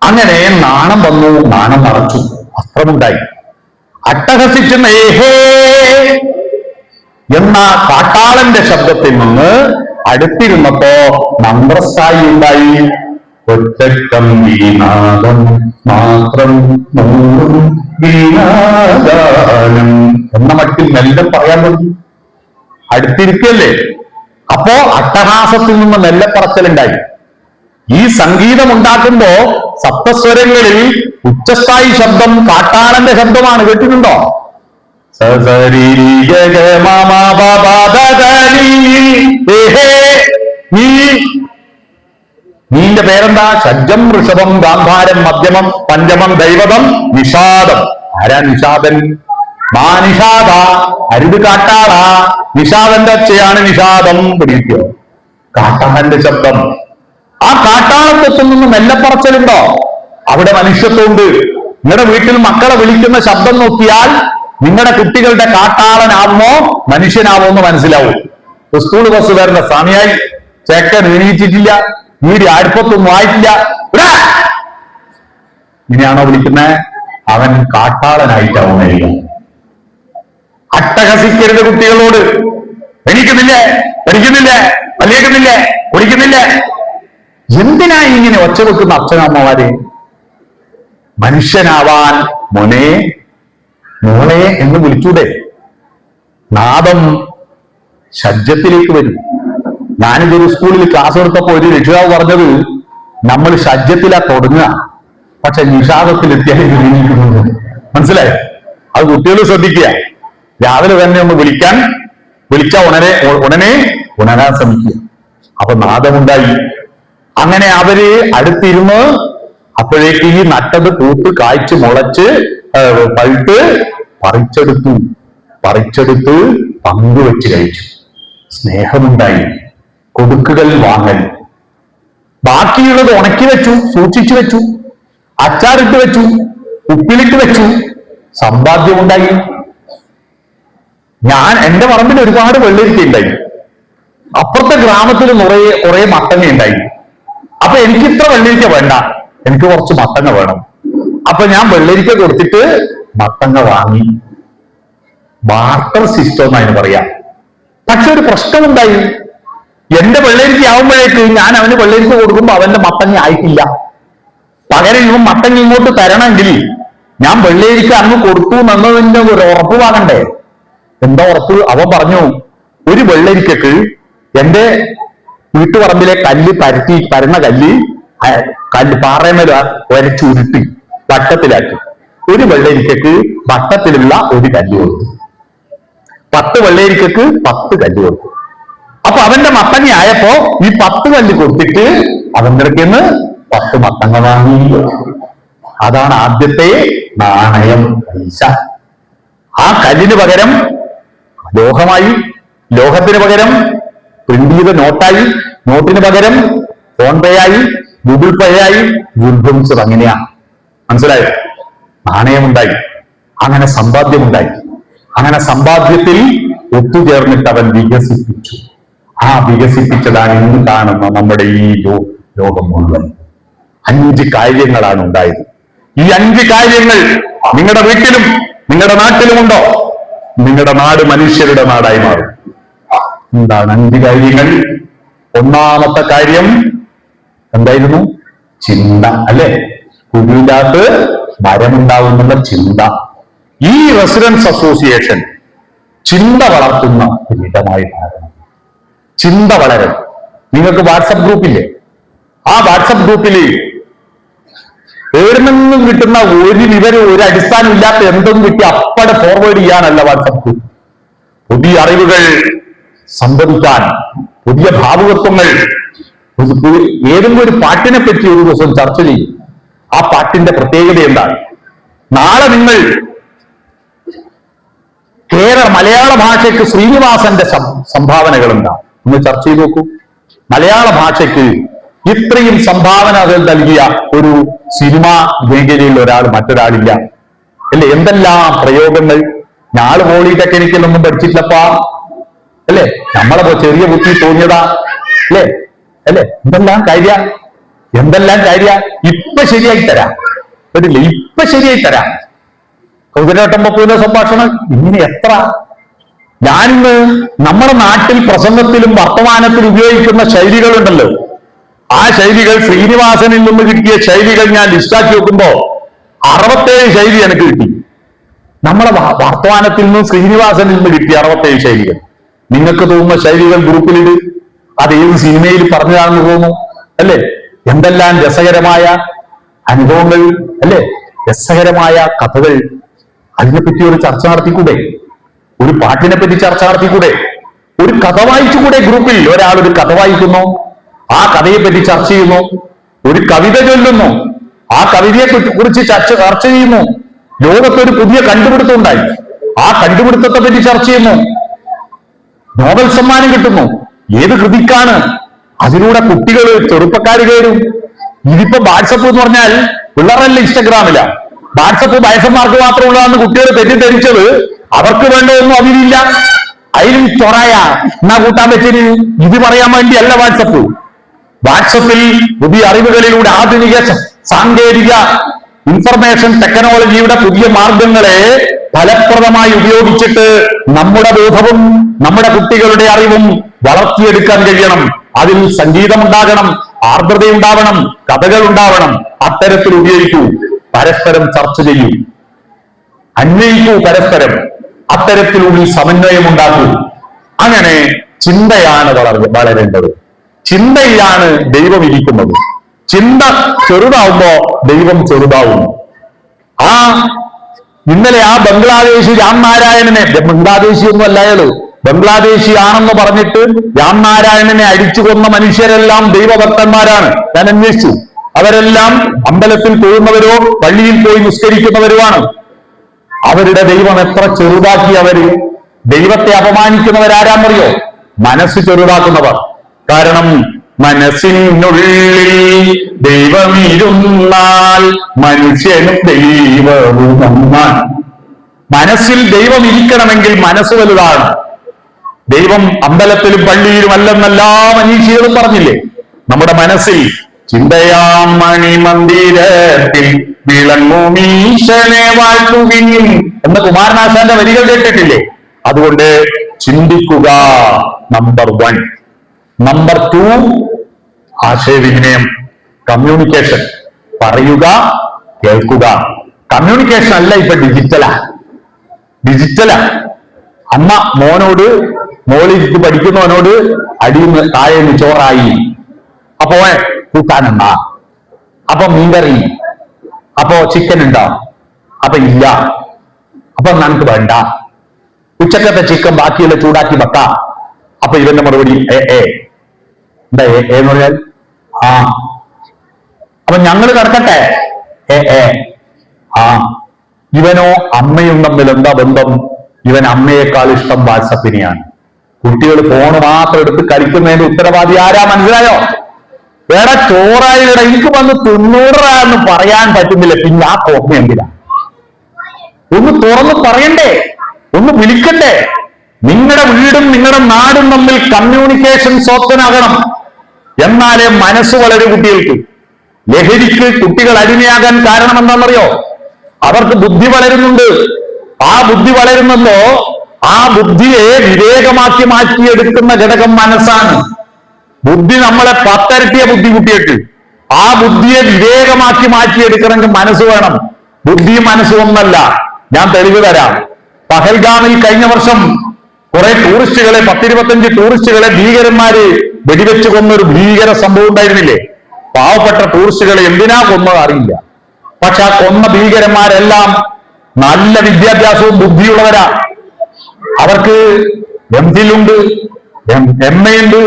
A: അങ്ങനെ നാണം വന്നു, നാണം മറച്ചു, വസ്ത്രമുണ്ടായി. അട്ടഹസിച്ച് ഏഹേ എന്ന കാട്ടാളന്റെ ശബ്ദത്തിൽ നിന്ന് അടുത്തിരുന്നപ്പോ മന്ത്രസ്ഥായി ഉണ്ടായി. ഒറ്റക്കം വീണാദം മാത്രം വീണാദാനം എന്ന മട്ടിൽ മെല്ലെ പറയാൻ തുടങ്ങി. അടുത്തിരിക്കല്ലേ. അപ്പോ അട്ടഹാസത്തിൽ നിന്ന് മെല്ലെ പറച്ചലുണ്ടായി. ഈ സംഗീതം ഉണ്ടാക്കുമ്പോ സപ്തസ്വരങ്ങളിൽ ഉച്ചസ്ഥായി ശബ്ദം കാട്ടാളന്റെ ശബ്ദമാണ്. കേട്ടിട്ടുണ്ടോ? നീന്റെ പേരെന്താ? ഷഡ്ജം ഋഷഭം ഗാന്ധാരം മധ്യമം പഞ്ചമം ദൈവതം നിഷാദം. ആരാ നിഷാദൻ? മാ നിഷാദ, അരുത് കാട്ടാള. നിഷാദന്റെ അച്ഛയാണ് നിഷാദം. പിടിക്കോ? കാട്ടാളന്റെ ശബ്ദം. ആ കാട്ടാളത്വത്തിൽ നിന്ന് മെല്ലപ്പറച്ചലുണ്ടോ? അവിടെ മനുഷ്യത്വമുണ്ട്. നിങ്ങളുടെ വീട്ടിൽ മക്കളെ വിളിക്കുന്ന ശബ്ദം നോക്കിയാൽ നിങ്ങളുടെ കുട്ടികളുടെ കാട്ടാളനാവുമോ മനുഷ്യനാവോ എന്ന് മനസ്സിലാവും. സ്കൂൾ ബസ് വരുന്ന സമയായി, ചേക്കൻ എണീച്ചിട്ടില്ല, വീട് അടുപ്പത്തൊന്നും ആയിട്ടില്ല, ഇങ്ങനെയാണോ വിളിക്കുന്നത്? അവൻ കാട്ടാളനായിട്ടാവും കഴിയും. അട്ടഹസിക്കരുത് കുട്ടികളോട്. എണീക്കുന്നില്ലേ, പഠിക്കുന്നില്ലേ, പല്ലിയേക്കുന്നില്ലേ, കുടിക്കുന്നില്ലേ? എന്തിനാ ഇങ്ങനെ ഒച്ച വെക്കുന്ന അച്ഛനമ്മമാരെ? മനുഷ്യനാവാൻ മോനെ മോളെ എന്ന് വിളിച്ചൂടെ? നാദം ഷഡ്ജത്തിലേക്ക് വരും. ഞാനിതൊരു സ്കൂളിൽ ക്ലാസ് എടുത്തപ്പോ ഒരു രക്ഷിതാവ് പറഞ്ഞത്, നമ്മൾ ഷഡ്ജത്തിലാ തുടങ്ങുക, പക്ഷെ നിഷാദത്തിലെത്തിയാൽ വിനിയോഗിക്കുന്നത്. മനസ്സിലായോ? അത് കുട്ടികൾ ശ്രദ്ധിക്കുക. രാവിലെ തന്നെ ഒന്ന് വിളിച്ച ഉടനെ ഉണരാൻ ശ്രമിക്കുക. അപ്പൊ നാദമുണ്ടായി. അങ്ങനെ അവര് അടുത്തിരുന്ന് അപ്പോഴേക്ക് ഈ നട്ടത് പൂത്ത് കായ്ച്ച് മുളച്ച് പഴുത്ത് പറിച്ചെടുത്ത് പങ്കുവെച്ച് കഴിച്ചു. സ്നേഹമുണ്ടായി. കൊടുക്കുകൾ വാങ്ങൽ. ബാക്കിയുള്ളത് ഉണക്കി വെച്ചു, സൂക്ഷിച്ചു വെച്ചു, അച്ചാറിട്ട് വെച്ചു, ഉപ്പിലിട്ട് വെച്ചു. സമ്പാദ്യമുണ്ടായി. എന്റെ പറമ്പിൽ ഒരുപാട് വെള്ളരിക്ക ഉണ്ടായി. അപ്പുറത്തെ ഗ്രാമത്തിൽ കുറെ മത്തങ്ങ ഉണ്ടായി. അപ്പൊ എനിക്ക് ഇത്ര വെള്ളരിക്ക വേണ്ട, എനിക്ക് കുറച്ച് മത്തങ്ങ വേണം. അപ്പൊ ഞാൻ വെള്ളരിക്ക കൊടുത്തിട്ട് മത്തങ്ങ വാങ്ങി. ബാർട്ടർ സിസ്റ്റം എന്നതിന് പറയാം. പക്ഷെ ഒരു പ്രശ്നമുണ്ടായി. എന്റെ വെള്ളരിക്ക ആവുമ്പോഴേക്ക് ഞാൻ അവന് വെള്ളരിക്ക കൊടുക്കുമ്പോ അവന്റെ മത്തങ്ങ ആയിട്ടില്ല. പകരം ഇവൻ മത്തങ്ങ ഇങ്ങോട്ട് തരണമെങ്കിൽ ഞാൻ വെള്ളരിക്ക അങ്ങ് കൊടുത്തു എന്നതിന്റെ ഒരു ഉറപ്പ് വാങ്ങണ്ടേ? എന്താ ഉറപ്പ്? അവൻ പറഞ്ഞു, ഒരു വെള്ളരിക്കക്ക് എന്റെ വീട്ടുപറമ്പിലെ പരന്ന കല്ല് പാറയമേല ഉരച്ചുരുട്ടി വട്ടത്തിലാക്കി. ഒരു വെള്ളരിക്കക്ക് വട്ടത്തിലുള്ള ഒരു കല്ല് കൊടുത്തു. 10 വെള്ളരിക്കക്ക് 10 കല്ല് കൊടുത്തു. അപ്പൊ അവന്റെ മത്തങ്ങ ആയപ്പോ ഈ 10 കല്ല് കൊടുത്തിട്ട് അവന്റെ അടുക്കന്ന് 10 മത്തങ്ങ വാങ്ങി. അതാണ് ആദ്യത്തെ നാണയം, പൈസ. ആ കല്ലിന് പകരം ലോഹമായി, ലോഹത്തിന് പകരം പ്രിന്റ് ചെയ്ത നോട്ടായി, നോട്ടിന് പകരം ഫോൺ പേ ആയി, ഗൂഗിൾ പേ ആയി, ഗൂഗിൾ അങ്ങനെയാ. മനസ്സിലായോ? നാണയമുണ്ടായി. അങ്ങനെ സമ്പാദ്യമുണ്ടായി. അങ്ങനെ സമ്പാദ്യത്തിൽ ഒത്തുചേർന്നിട്ട് അവൻ വികസിപ്പിച്ചു. ആ വികസിപ്പിച്ചതാണ് ഇന്ന് കാണുന്ന നമ്മുടെ ഈ ലോകം മുഴുവൻ. 5 കാര്യങ്ങളാണ് ഉണ്ടായത്. ഈ 5 കാര്യങ്ങൾ നിങ്ങളുടെ വീട്ടിലും നിങ്ങളുടെ നാട്ടിലുമുണ്ടോ? നിങ്ങളുടെ നാട് മനുഷ്യരുടെ നാടായി മാറും. എന്താണ് 5 കാര്യങ്ങൾ? ഒന്നാമത്തെ കാര്യം എന്തായിരുന്നു? ചിന്ത, അല്ലെ? കുഴിയില്ലാത്ത മരമുണ്ടാവുന്നുള്ള ചിന്ത. ഈ റെസിഡൻസ് അസോസിയേഷൻ ചിന്ത വളർത്തുന്ന ഒരിടമായി മാറണം. ചിന്ത വളരണം. നിങ്ങൾക്ക് വാട്സപ്പ് ഗ്രൂപ്പില്ലേ? ആ വാട്സപ്പ് ഗ്രൂപ്പിൽ എവിടുന്നെങ്കിലും കിട്ടുന്ന ഒരു വിവരം, ഒരു അടിസ്ഥാനം ഇല്ലാത്ത എന്തും കിട്ടി അപ്പടെ ഫോർവേഡ് ചെയ്യാനല്ല വാട്സപ്പ് ഗ്രൂപ്പ്. പുതിയ അറിവുകൾ സംഭവിക്കാൻ, പുതിയ ഭാവുകത്വങ്ങൾ. ഏതെങ്കിലും ഒരു പാട്ടിനെ പറ്റി ഒരു ദിവസം ചർച്ച ചെയ്യും. ആ പാട്ടിന്റെ പ്രത്യേകത എന്താണ്? നാളെ നിങ്ങൾ മലയാള ഭാഷയ്ക്ക് ശ്രീനിവാസന്റെ സംഭാവനകൾ എന്താണ് ഒന്ന് ചർച്ച ചെയ്ത് നോക്കൂ. മലയാള ഭാഷയ്ക്ക് ഇത്രയും സംഭാവനകൾ നൽകിയ ഒരു സിനിമാ മേഖലയിൽ മറ്റൊരാളില്ല, അല്ലെ? എന്തെല്ലാം പ്രയോഗങ്ങൾ! ഞാള് പോളിടെക്നിക്കലൊന്നും പഠിച്ചിട്ടില്ലപ്പാ, അല്ലെ? നമ്മളെ ചെറിയ ബുദ്ധി തോന്നിയതാ, അല്ലെ? എന്തെല്ലാം കാര്യ ഇപ്പൊ ശരിയായി തരാം, കേട്ടില്ലേ? ഇപ്പൊ ശരിയായി തരാം. കുതിരട്ടമ്പൂരിന്റെ സംഭാഷണം ഇങ്ങനെ എത്ര! ഞാനിന്ന് നമ്മുടെ നാട്ടിൽ പ്രസംഗത്തിലും വർത്തമാനത്തിലും ഉപയോഗിക്കുന്ന ശൈലികളുണ്ടല്ലോ, ആ ശൈലികൾ ശ്രീനിവാസനിൽ നിന്ന് കിട്ടിയ ശൈലികൾ ഞാൻ ലിസ്റ്റാക്കി വെക്കുമ്പോ 67 ശൈലി എനിക്ക് കിട്ടി. നമ്മളെ വർത്തമാനത്തിൽ നിന്നും ശ്രീനിവാസനിൽ നിന്ന് കിട്ടിയ 67 ശൈലികൾ. നിങ്ങൾക്ക് തോന്നുന്ന ശൈലികൾ ഗ്രൂപ്പിലിട്. അത് ഏത് സിനിമയിൽ പറഞ്ഞതാണെന്ന് തോന്നുന്നു, അല്ലെ? എന്തെല്ലാം രസകരമായ അനുഭവങ്ങൾ, അല്ലെ? രസകരമായ കഥകൾ. അതിനെപ്പറ്റി ഒരു ചർച്ച നടത്തിക്കൂടെ? ഒരു പാട്ടിനെ പറ്റി ചർച്ച നടത്തിക്കൂടെ? ഒരു കഥ വായിച്ചുകൂടെ? ഗ്രൂപ്പിൽ ഒരാൾ ഒരു കഥ വായിക്കുന്നു, ആ കഥയെ പറ്റി ചർച്ച ചെയ്യുന്നു. ഒരു കവിത ചൊല്ലുന്നു, ആ കവിതയെ കുറിച്ച് ചർച്ച ചെയ്യുന്നു. ലോകത്തൊരു പുതിയ കണ്ടുപിടുത്തം ഉണ്ടായി, ആ കണ്ടുപിടുത്തത്തെ പറ്റി ചർച്ച ചെയ്യുന്നു. നോബൽ സമ്മാനം കിട്ടുന്നു. ഏത് കൃതിക്കാണ്? അതിലൂടെ കുട്ടികൾ, ചെറുപ്പക്കാർ കയറും. ഇതിപ്പോ വാട്സപ്പ് എന്ന് പറഞ്ഞാൽ പിള്ളേരല്ല ഇൻസ്റ്റഗ്രാമില്ല, വാട്സപ്പ് വയസ്സന്മാർക്ക് മാത്രമുള്ളതെന്ന് കുട്ടികൾ തെറ്റിദ്ധരിച്ചത്. അവർക്ക് വേണ്ടതൊന്നും അതിലില്ല. അതിലും ചൊറായ എന്നാ കൂട്ടാൻ പറ്റിന്. ഇത് പറയാൻ വേണ്ടിയല്ല വാട്സപ്പ്. വാട്സപ്പിൽ പുതിയ അറിവുകളിലൂടെ ആധുനിക സാങ്കേതിക ഇൻഫർമേഷൻ ടെക്നോളജിയുടെ പുതിയ മാർഗങ്ങളെ ഫലപ്രദമായി ഉപയോഗിച്ചിട്ട് നമ്മുടെ ബോധവും നമ്മുടെ കുട്ടികളുടെ അറിവും വളർത്തിയെടുക്കാൻ കഴിയണം. അതിൽ സംഗീതമുണ്ടാകണം, ആർദ്രതയുണ്ടാവണം, കഥകൾ ഉണ്ടാവണം. അത്തരത്തിൽ ഉപയോഗിക്കൂ. പരസ്പരം ചർച്ച ചെയ്യൂ, അന്വയിക്കൂ പരസ്പരം. അത്തരത്തിലുള്ളിൽ സമന്വയം ഉണ്ടാക്കൂ. അങ്ങനെ ചിന്തയാണ് വളരേണ്ടത്. ചിന്തയിലാണ് ദൈവം ഇരിക്കുന്നത്. ചിന്ത ചെറുതാവുമ്പോ ദൈവം ചെറുതാവും. ഇന്നലെ ആ ബംഗ്ലാദേശി രാംനാരായണനെ, ബംഗ്ലാദേശി ഒന്നും അല്ലായാലോ, ബംഗ്ലാദേശി ആണെന്ന് പറഞ്ഞിട്ട് രാംനാരായണനെ അടിച്ചു കൊന്ന മനുഷ്യരെല്ലാം ദൈവഭക്തന്മാരാണ്. ഞാൻ അന്വേഷിച്ചു. അവരെല്ലാം അമ്പലത്തിൽ പോകുന്നവരോ പള്ളിയിൽ പോയി നിസ്കരിക്കുന്നവരുമാണ്. അവരുടെ ദൈവം എത്ര ചെറുതാക്കി അവര്. ദൈവത്തെ അപമാനിക്കുന്നവരാരാന്നറിയോ? മനസ്സ് ചെറുതാക്കുന്നവർ. കാരണം മനസ്സിനുള്ളിൽ ദൈവമിരുന്നാൽ മനുഷ്യനും ദൈവവും ഒന്നാണ്. മനസ്സിൽ ദൈവം ഇരിക്കണമെങ്കിൽ മനസ്സ് വലുതാണ്. ദൈവം അമ്പലത്തിലും പള്ളിയിലും അല്ലെന്നെല്ലാ മനീഷികളും പറഞ്ഞില്ലേ? നമ്മുടെ മനസ്സിൽ ചിന്തയാം മണിമന്ദിരത്തിൽ വിളങ്ങുമീശനെ വാഴ്ത്തുവിൻ എന്ന കുമാരനാശാന്റെ വരികൾ കേട്ടിട്ടില്ലേ? അതുകൊണ്ട് ചിന്തിക്കുക, നമ്പർ 1. നമ്പർ 2, ആശയവിനിമയം, കമ്മ്യൂണിക്കേഷൻ. പറയുക, കേൾക്കുക. കമ്മ്യൂണിക്കേഷൻ അല്ല, ഇപ്പൊ ഡിജിറ്റലാ. അമ്മ മോനോട്, മോളിൽ പഠിക്കുന്നവനോട് അടിയുന്ന താഴെ ചോറായി, അപ്പോ കൂട്ടാനെന്നാ, അപ്പൊ മീൻകറി, അപ്പോ ചിക്കൻ ഉണ്ടോ? അപ്പൊ ഇല്ല. അപ്പൊ നമുക്ക് വേണ്ട. ഉച്ചക്കത്തെ ചിക്കൻ ബാക്കിയുള്ള ചൂടാക്കി വെക്കാം. അപ്പൊ ഇവന്റെ മറുപടി എന്താ എന്ന് പറഞ്ഞാൽ അപ്പൊ ഞങ്ങൾ കിടക്കട്ടെ. ഇവനോ അമ്മയും തമ്മിൽ എന്താ ബന്ധം? ഇവൻ അമ്മയേക്കാൾ ഇഷ്ടം വാട്സപ്പിനെയാണ്. കുട്ടികൾ ഫോണ് മാത്രം എടുത്ത് കളിക്കുന്നതിന്റെ ഉത്തരവാദി ആരാ? മനസ്സിലായോ? വേറെ ചോറായിടെ എനിക്ക് വന്ന് 90 എന്ന് പറയാൻ പറ്റുന്നില്ല. പിന്നെ ആ കോപ്പ എന്തിനാ? ഒന്ന് തുറന്ന് പറയണ്ടേ? ഒന്ന് വിളിക്കണ്ടേ? നിങ്ങളുടെ വീടും നിങ്ങളുടെ നാടും തമ്മിൽ കമ്മ്യൂണിക്കേഷൻ ഓപ്പൺ ആകണം. എന്നാലേ മനസ്സ് വളരും കുട്ടികൾക്ക്. ലഹരിക്ക് കുട്ടികൾ അടിമയാകാൻ കാരണം എന്താണെന്നറിയോ? അവർക്ക് ബുദ്ധി വളരുന്നുണ്ട്. ആ ബുദ്ധി വളരുന്നല്ലോ, ആ ബുദ്ധിയെ വിവേകമാക്കി മാറ്റിയെടുക്കുന്ന ഘടകം മനസ്സാണ്. ബുദ്ധി നമ്മളെ പത്തരട്ടിയ ബുദ്ധി കുട്ടികൾക്ക്. ആ ബുദ്ധിയെ വിവേകമാക്കി മാറ്റിയെടുക്കണമെങ്കിൽ മനസ്സ് വേണം. ബുദ്ധിയും മനസ്സും ഒന്നല്ല. ഞാൻ തെളിവ് തരാം. പഹൽഗാമിൽ കഴിഞ്ഞ വർഷം കുറെ ടൂറിസ്റ്റുകളെ, 10-25 ടൂറിസ്റ്റുകളെ ഭീകരന്മാര് വെടിവെച്ച് കൊന്നൊരു ഭീകര സംഭവം ഉണ്ടായിരുന്നില്ലേ? പാവപ്പെട്ട ടൂറിസ്റ്റുകളെ എന്തിനാ കൊന്നത് അറിയില്ല. പക്ഷെ ആ കൊന്ന ഭീകരന്മാരെല്ലാം നല്ല വിദ്യാഭ്യാസവും ബുദ്ധിയുള്ളവരാ. അവർക്ക് MPhil ഉണ്ട്, MA ഉണ്ട്,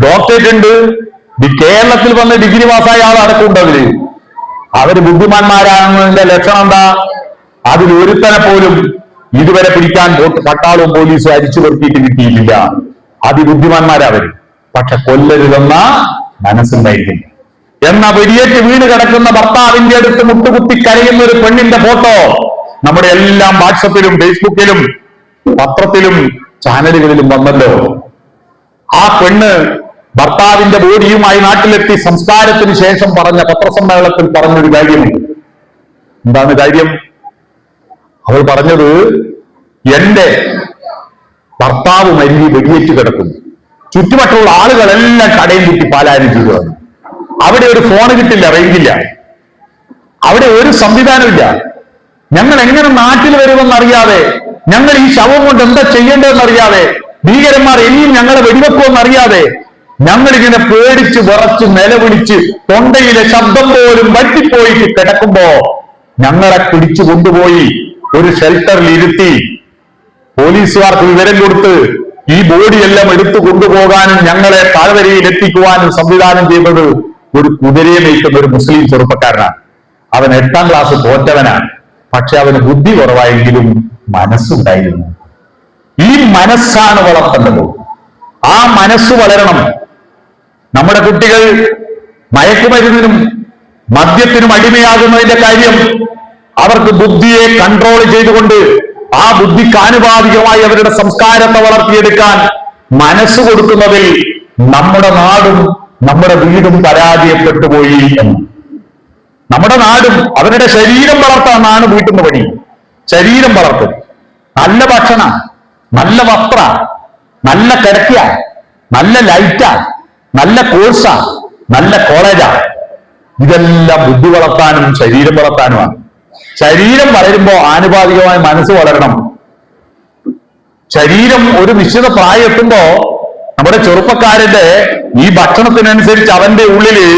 A: ഡോക്ടറേറ്റ് ഉണ്ട്. കേരളത്തിൽ വന്ന് ഡിഗ്രി പാസ്സായ ആൾ അടക്കമുണ്ട്. അവര് ബുദ്ധിമാന്മാരാണെന്നതിന്റെ ലക്ഷണം എന്താ? അതിൽ ഒരുത്തനെ പോലും ഇതുവരെ പിടിക്കാൻ പട്ടാളവും പോലീസും അരിച്ചു പെറുക്കിയിട്ട് കിട്ടിയിട്ടില്ല. അതിബുദ്ധിമാന്മാരവര്. പക്ഷെ കൊല്ലരുതെന്ന മനസ്സുണ്ടായിരിക്കില്ല. എന്ന വെടിയേറ്റ് വീണ് കിടക്കുന്ന ഭർത്താവിന്റെ അടുത്ത് മുട്ടുകുത്തി കരയുന്ന ഒരു പെണ്ണിന്റെ ഫോട്ടോ നമ്മുടെ എല്ലാം വാട്സപ്പിലും ഫേസ്ബുക്കിലും പത്രത്തിലും ചാനലുകളിലും വന്നല്ലോ. ആ പെണ്ണ് ഭർത്താവിന്റെ ബോഡിയുമായി നാട്ടിലെത്തി സംസ്കാരത്തിന് ശേഷം പറഞ്ഞ പത്രസമ്മേളനത്തിൽ പറഞ്ഞൊരു കാര്യമുണ്ട്. എന്താണ് കാര്യം? അവൾ പറഞ്ഞത്, എന്റെ ഭർത്താവ് മരിഞ്ഞ് വെടിയേറ്റ് കിടക്കുന്നു. ചുറ്റുവട്ടമുള്ള ആളുകളെല്ലാം കടയിൽ കുത്തി പാലായനം ചെയ്തു. അവിടെ ഒരു ഫോൺ കിട്ടില്ല, റേഞ്ചില്ല. അവിടെ ഒരു സംവിധാനമില്ല. ഞങ്ങൾ എങ്ങനെ നാട്ടിൽ വരുമെന്നറിയാതെ, ഞങ്ങൾ ഈ ശവം കൊണ്ട് എന്താ ചെയ്യേണ്ടതെന്നറിയാതെ, ഭീകരന്മാർ ഇനിയും ഞങ്ങളെ വെടിവെക്കുമെന്നറിയാതെ ഞങ്ങളിങ്ങനെ പേടിച്ച് വിറച്ച് നിലവിളിച്ച് തൊണ്ടയിലെ ശബ്ദം പോലും വറ്റിപ്പോയിട്ട് കിടക്കുമ്പോ ഞങ്ങളെ പിടിച്ചു കൊണ്ടുപോയി ഒരു ഷെൽട്ടറിൽ ഇരുത്തി പോലീസുകാർക്ക് വിവരം കൊടുത്ത് ഈ ബോഡിയെല്ലാം എടുത്തു കൊണ്ടുപോകാനും ഞങ്ങളെ താഴ്വരയിൽ എത്തിക്കുവാനും സംവിധാനം ചെയ്തത് ഒരു കുതിരയെ നയിക്കുന്ന ഒരു മുസ്ലിം ചെറുപ്പക്കാരനാണ്. അവൻ 8ാം ക്ലാസ് തോറ്റവനാണ്. പക്ഷെ അവന് ബുദ്ധി കുറവായെങ്കിലും മനസ്സുണ്ടായിരുന്നു. ഈ മനസ്സാണ് വളർത്തേണ്ടത്. ആ മനസ്സ് വളരണം. നമ്മുടെ കുട്ടികൾ മയക്കുമരുന്നിനും മദ്യത്തിനും അടിമയാകുന്നതിന്റെ കാര്യം അവർക്ക് ബുദ്ധിയെ കൺട്രോൾ ചെയ്തുകൊണ്ട് ആ ബുദ്ധിക്ക് ആനുപാതികമായി അവരുടെ സംസ്കാരത്തെ വളർത്തിയെടുക്കാൻ മനസ്സ് കൊടുക്കുന്നതിൽ നമ്മുടെ നാടും നമ്മുടെ വീടും പരാജയപ്പെട്ടു പോയി എന്ന്. നമ്മുടെ നാടും അവരുടെ ശരീരം വളർത്താനാണ് വീട്ടിൽ നിന്ന് പണി. ശരീരം വളർത്തും. നല്ല ഭക്ഷണ, നല്ല വസ്ത്ര, നല്ല കിടക്ക, നല്ല ലൈറ്റ, നല്ല കോഴ്സ, നല്ല കോളേജാ. ഇതെല്ലാം ബുദ്ധി വളർത്താനും ശരീരം വളർത്താനുമാണ്. ശരീരം വളരുമ്പോ ആനുപാതികമായി മനസ്സ് വളരണം. ശരീരം ഒരു നിശ്ചിത പ്രായം എത്തുമ്പോ നമ്മുടെ ചെറുപ്പക്കാരന്റെ ഈ ഭക്ഷണത്തിനനുസരിച്ച് അവന്റെ ഉള്ളില്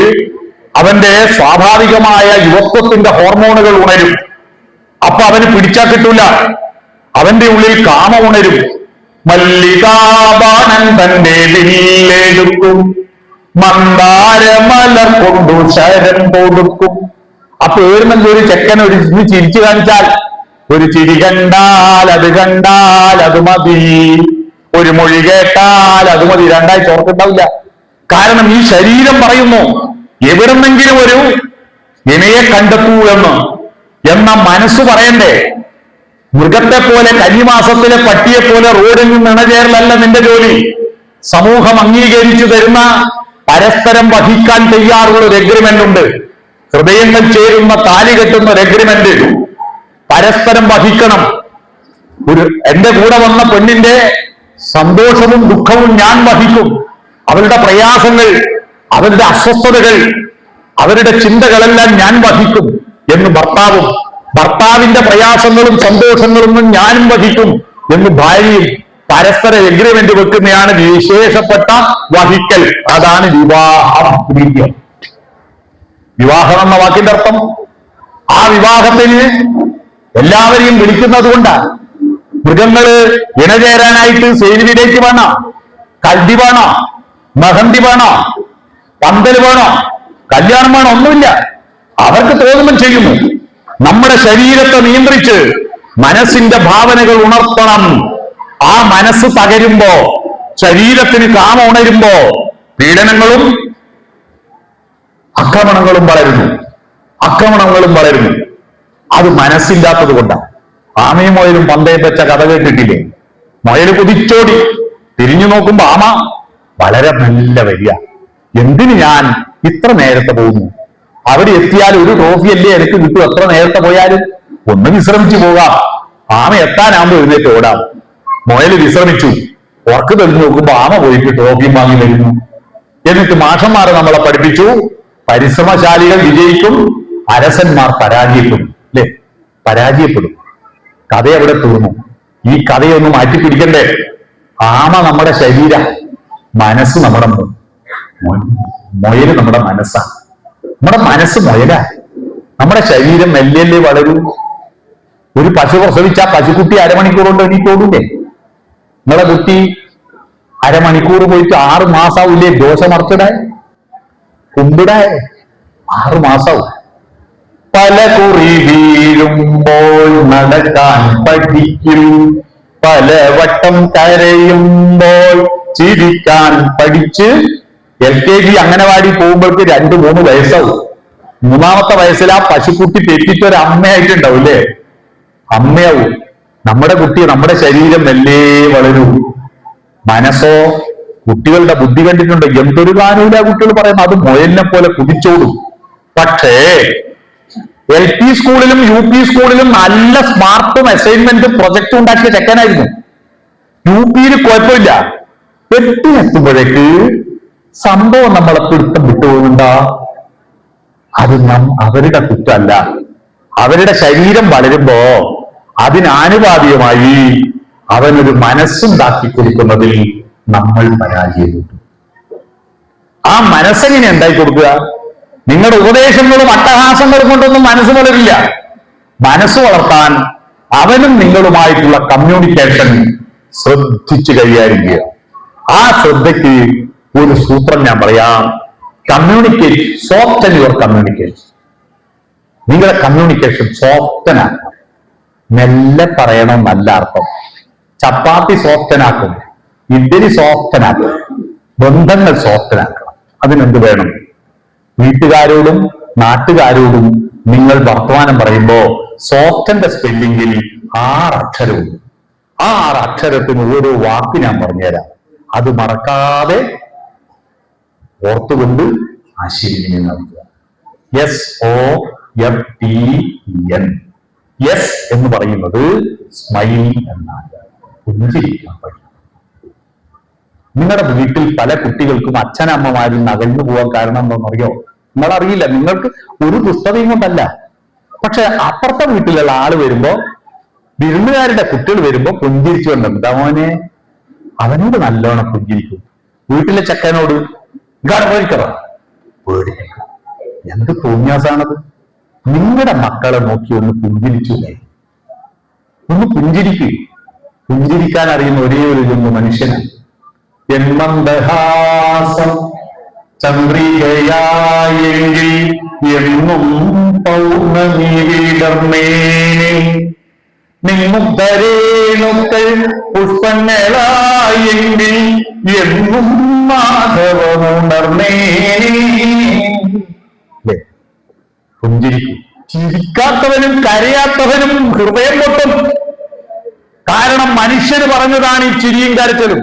A: അവന്റെ സ്വാഭാവികമായ യുവത്വത്തിന്റെ ഹോർമോണുകൾ ഉണരും. അപ്പൊ അവന് പിടിച്ചാൽ കിട്ടൂല. അവന്റെ ഉള്ളിൽ കാമം ഉണരും. മല്ലികാബാണൻ തന്റെ വില്ലെടുക്കും, മന്ദാരമലർ കൊണ്ടു ശരം കൊടുക്കും. അപ്പൊ ഏഴുന്നെങ്കിൽ ഒരു ചെക്കൻ ഒരു ചിരിച്ചു കാണിച്ചാൽ, ഒരു ചിരി കണ്ടാൽ അത് മതി, ഒരു മൊഴി കേട്ടാൽ അത് മതി. രണ്ടാഴ്ച ഓർക്കുണ്ടാവില്ല. കാരണം ഈ ശരീരം പറയുന്നു എവിടെന്നെങ്കിലും ഒരു ഇണയെ കണ്ടെത്തൂ എന്ന്. എന്ന മനസ്സ് പറയണ്ടേ? മൃഗത്തെ പോലെ, കന്നിമാസത്തിലെ പട്ടിയെ പോലെ റോഡിൽ നിന്ന് ഇണചേരലല്ല നിന്റെ ജോലി. സമൂഹം അംഗീകരിച്ചു തരുന്ന പരസ്പരം വഹിക്കാൻ തയ്യാറുള്ള ഒരു എഗ്രിമെന്റ് ഉണ്ട്. ഹൃദയങ്ങൾ ചേരുന്ന താലി കെട്ടുന്ന ഒരു എഗ്രിമെന്റ്. പരസ്പരം വഹിക്കണം. എന്റെ കൂടെ വന്ന പെണ്ണിന്റെ സന്തോഷവും ദുഃഖവും ഞാൻ വഹിക്കും. അവരുടെ പ്രയാസങ്ങൾ, അവരുടെ അസ്വസ്ഥതകൾ, അവരുടെ ചിന്തകളെല്ലാം ഞാൻ വഹിക്കും എന്ന് ഭർത്താവും, ഭർത്താവിന്റെ പ്രയാസങ്ങളും സന്തോഷങ്ങളും ഞാനും വഹിക്കും എന്ന് ഭാര്യയും പരസ്പര എഗ്രിമെന്റ് വെക്കുന്നതാണ് വിശേഷപ്പെട്ട വഹിക്കൽ. അതാണ് വിവാഹം. വിവാഹം എന്ന വാക്കിന്റെ അർത്ഥം ആ വിവാഹത്തിന് എല്ലാവരെയും വിളിക്കുന്നത് കൊണ്ടാണ്. മൃഗങ്ങള് ഇണചേരാനായിട്ട് സേവിലേക്ക് വേണോ, കൽദി വേണോ, മെഹന്തി വേണോ, പന്തൽ വേണോ, കല്യാണം വേണോ, ഒന്നുമില്ല. അവർക്ക് തോന്നുമ്പോൾ ചെയ്യുന്നു. നമ്മുടെ ശരീരത്തെ നിയന്ത്രിച്ച് മനസ്സിന്റെ ഭാവനകൾ ഉണർത്തണം. ആ മനസ്സ് തകരുമ്പോ, ശരീരത്തിന് കാമം ഉണരുമ്പോ പീഡനങ്ങളും ആക്രമണങ്ങളും വളരുന്നു. അത് മനസ്സില്ലാത്തത് കൊണ്ടാണ്. ആമയും മുയലും പന്തയം വെച്ച കഥ കേട്ടിട്ടില്ലേ? മുയല് കുതിച്ചോടി, തിരിഞ്ഞു നോക്കുമ്പോ ആമ വളരെ നല്ല വരിക. എന്തിന് ഞാൻ ഇത്ര നേരത്തെ പോകുന്നു? അവിടെ എത്തിയാൽ ഒരു ട്രോഫി അല്ലേ എനിക്ക് കിട്ടും, എത്ര നേരത്തെ പോയാലും. ഒന്ന് വിശ്രമിച്ചു പോകാം. ആമ എത്താനാകുമ്പോ എഴുന്നേറ്റ് ഓടാം. മുയല് വിശ്രമിച്ചു. ഉറക്ക് തെളിഞ്ഞു നോക്കുമ്പോ ആമ പോയിട്ട് ട്രോഫിയും വാങ്ങി വരുന്നു. എന്നിട്ട് മാഷന്മാരെ നമ്മളെ പഠിപ്പിച്ചു, പരിശ്രമശാലികൾ വിജയിക്കും, അരസന്മാർ പരാജയപ്പെടും. അല്ലെ? പരാജയപ്പെടും. കഥ എവിടെ തീർന്നു? ഈ കഥയൊന്ന് മാറ്റിപ്പിടിക്കണ്ടേ? ആമ നമ്മുടെ ശരീരം, മനസ്സ് നമ്മുടെ മുയല് നമ്മുടെ മനസ്സാണ്. നമ്മുടെ മനസ്സ് മുയലാ, നമ്മുടെ ശരീരം മെല്ലെ വളരും. ഒരു പശു പ്രസവിച്ച പശുക്കുട്ടി അരമണിക്കൂർ കൊണ്ട് എണീറ്റോടൂല്ലേ? നിങ്ങളെ കുട്ടി അരമണിക്കൂർ പോയിട്ട് 6 മാസാവൂലേ ദോശമറച്ചിടെ കുമ്പിടെ? 6 മാസാവും. പല കുറി വീഴുമ്പോൾ നടക്കാൻ പഠിക്കും, പല വട്ടം കരയുമ്പോൾ ചിരിക്കാൻ പഠിച്ച് LKG അംഗനവാടി പോകുമ്പോഴേക്ക് 2-3 വയസ്സാവും. 3-ാമത്തെ വയസ്സിൽ ആ പശുക്കുട്ടി പെറ്റിട്ടൊരു അമ്മയായിട്ടുണ്ടാവും അല്ലേ? അമ്മയാവും. നമ്മുടെ കുട്ടി, നമ്മുടെ ശരീരം മെല്ലെ വളരും. മനസ്സോ? കുട്ടികളുടെ ബുദ്ധി കണ്ടിട്ടുണ്ട്, എന്തൊരു കാനൂല കുട്ടികൾ പറയുന്നത്, അത് മുയലിനെ പോലെ കുതിച്ചോടും. പക്ഷേ LP സ്കൂളിലും UP സ്കൂളിലും നല്ല സ്മാർട്ടും അസൈൻമെന്റും പ്രൊജക്റ്റും ഉണ്ടാക്കിയ ചെക്കനായിരുന്നു. UP കുഴപ്പമില്ല. 8-നെത്തുമ്പോഴേക്ക് സംഭവം നമ്മളെ പിടുത്തം വിട്ടുപോകുന്നുണ്ടാ? അത് അവരുടെ കുറ്റമല്ല. അവരുടെ ശരീരം വളരുമ്പോ അതിനാനുപാതികമായി അവനൊരു മനസ്സുണ്ടാക്കി കൊടുക്കുന്നതിൽ നമ്മൾ പരാജയപ്പെട്ടു. ആ മനസ്സെങ്ങനെ ഉണ്ടാക്കി കൊടുക്കുക? നിങ്ങളുടെ ഉപദേശങ്ങളും അട്ടഹാസങ്ങളും കൊണ്ടൊന്നും മനസ്സ് വളരില്ല. മനസ്സ് വളർത്താൻ അവനും നിങ്ങളുമായിട്ടുള്ള കമ്മ്യൂണിക്കേഷൻ ശ്രദ്ധിച്ചു കൈകാര്യം ചെയ്യുക. ആ ശ്രദ്ധയ്ക്ക് ഒരു സൂത്രം ഞാൻ പറയാം. Communicate, soften your communication. നിങ്ങളുടെ കമ്മ്യൂണിക്കേഷൻ സോഫ്റ്റനാക്കണം. മെല്ലെ പറയണം, നല്ല അർത്ഥം. ചപ്പാത്തി സോഫ്റ്റനാക്കും, ഇഡ്ഡലി സോഫ്റ്റനാക്കും, ബന്ധങ്ങൾ സോഫ്റ്റനാക്കണം. അതിനെന്ത് വേണം? വീട്ടുകാരോടും നാട്ടുകാരോടും നിങ്ങൾ വർത്തമാനം പറയുമ്പോ സോഫ്റ്റന്റെ സ്പെല്ലിംഗിൽ 6 അക്ഷരമുണ്ട്. ആ 6 അക്ഷരത്തിന് ഓരോ വാക്ക് ഞാൻ പറഞ്ഞുതരാം. അത് മറക്കാതെ ഓർത്തുകൊണ്ട് ആശയവിനിമയം നടത്തുക. SOFTEN. യെസ് എന്ന് പറയുന്നത് സ്മൈൽ എന്നാണ്. പുഞ്ചിരിക്കാൻ പഠിക്കും. നിങ്ങളുടെ വീട്ടിൽ പല കുട്ടികൾക്കും അച്ഛനമ്മമാരും അകന്നു പോകാൻ കാരണം എന്താണെന്നറിയോ? നിങ്ങളറിയില്ല. നിങ്ങൾക്ക് ഒരു പുസ്തകം കൊണ്ടല്ല. പക്ഷെ അപ്പുറത്തെ വീട്ടിലുള്ള ആള് വരുമ്പോ, വിരുന്നുകാരുടെ കുട്ടികൾ വരുമ്പോ പുഞ്ചിരിച്ചു കൊണ്ട്, എന്താ മോനെ, അവനോട് നല്ലോണം പുഞ്ചിരിക്കും. വീട്ടിലെ ചക്കനോട് പേടിക്കണം. എന്ത് തോന്നിയാസാണത്? നിങ്ങളുടെ മക്കളെ നോക്കി ഒന്ന് പുഞ്ചിരിച്ചില്ലേ? ഒന്ന് പുഞ്ചിരിക്കൂ. പുഞ്ചിരിക്കാൻ അറിയുന്ന ഒരേ ഒരു മനുഷ്യനാണ്. എന്മന്ദഹാസം ചന്ദ്രികയായെങ്കിൽ എന്നും പൗർണമി വിടർന്നേനെ, നിമ്മുദ്ധരേണുക്കൾ പുഷ്പങ്ങളായെങ്കിൽ എന്നും മാധവമുണർന്നേനെ. പുഞ്ചിരിക്കും. ചിരിക്കാത്തവനും കരയാത്തവനും ഹൃദയം പൊട്ടും. കാരണം മനുഷ്യന് പറഞ്ഞതാണ് ഈ ചിരിയും കരച്ചിലും.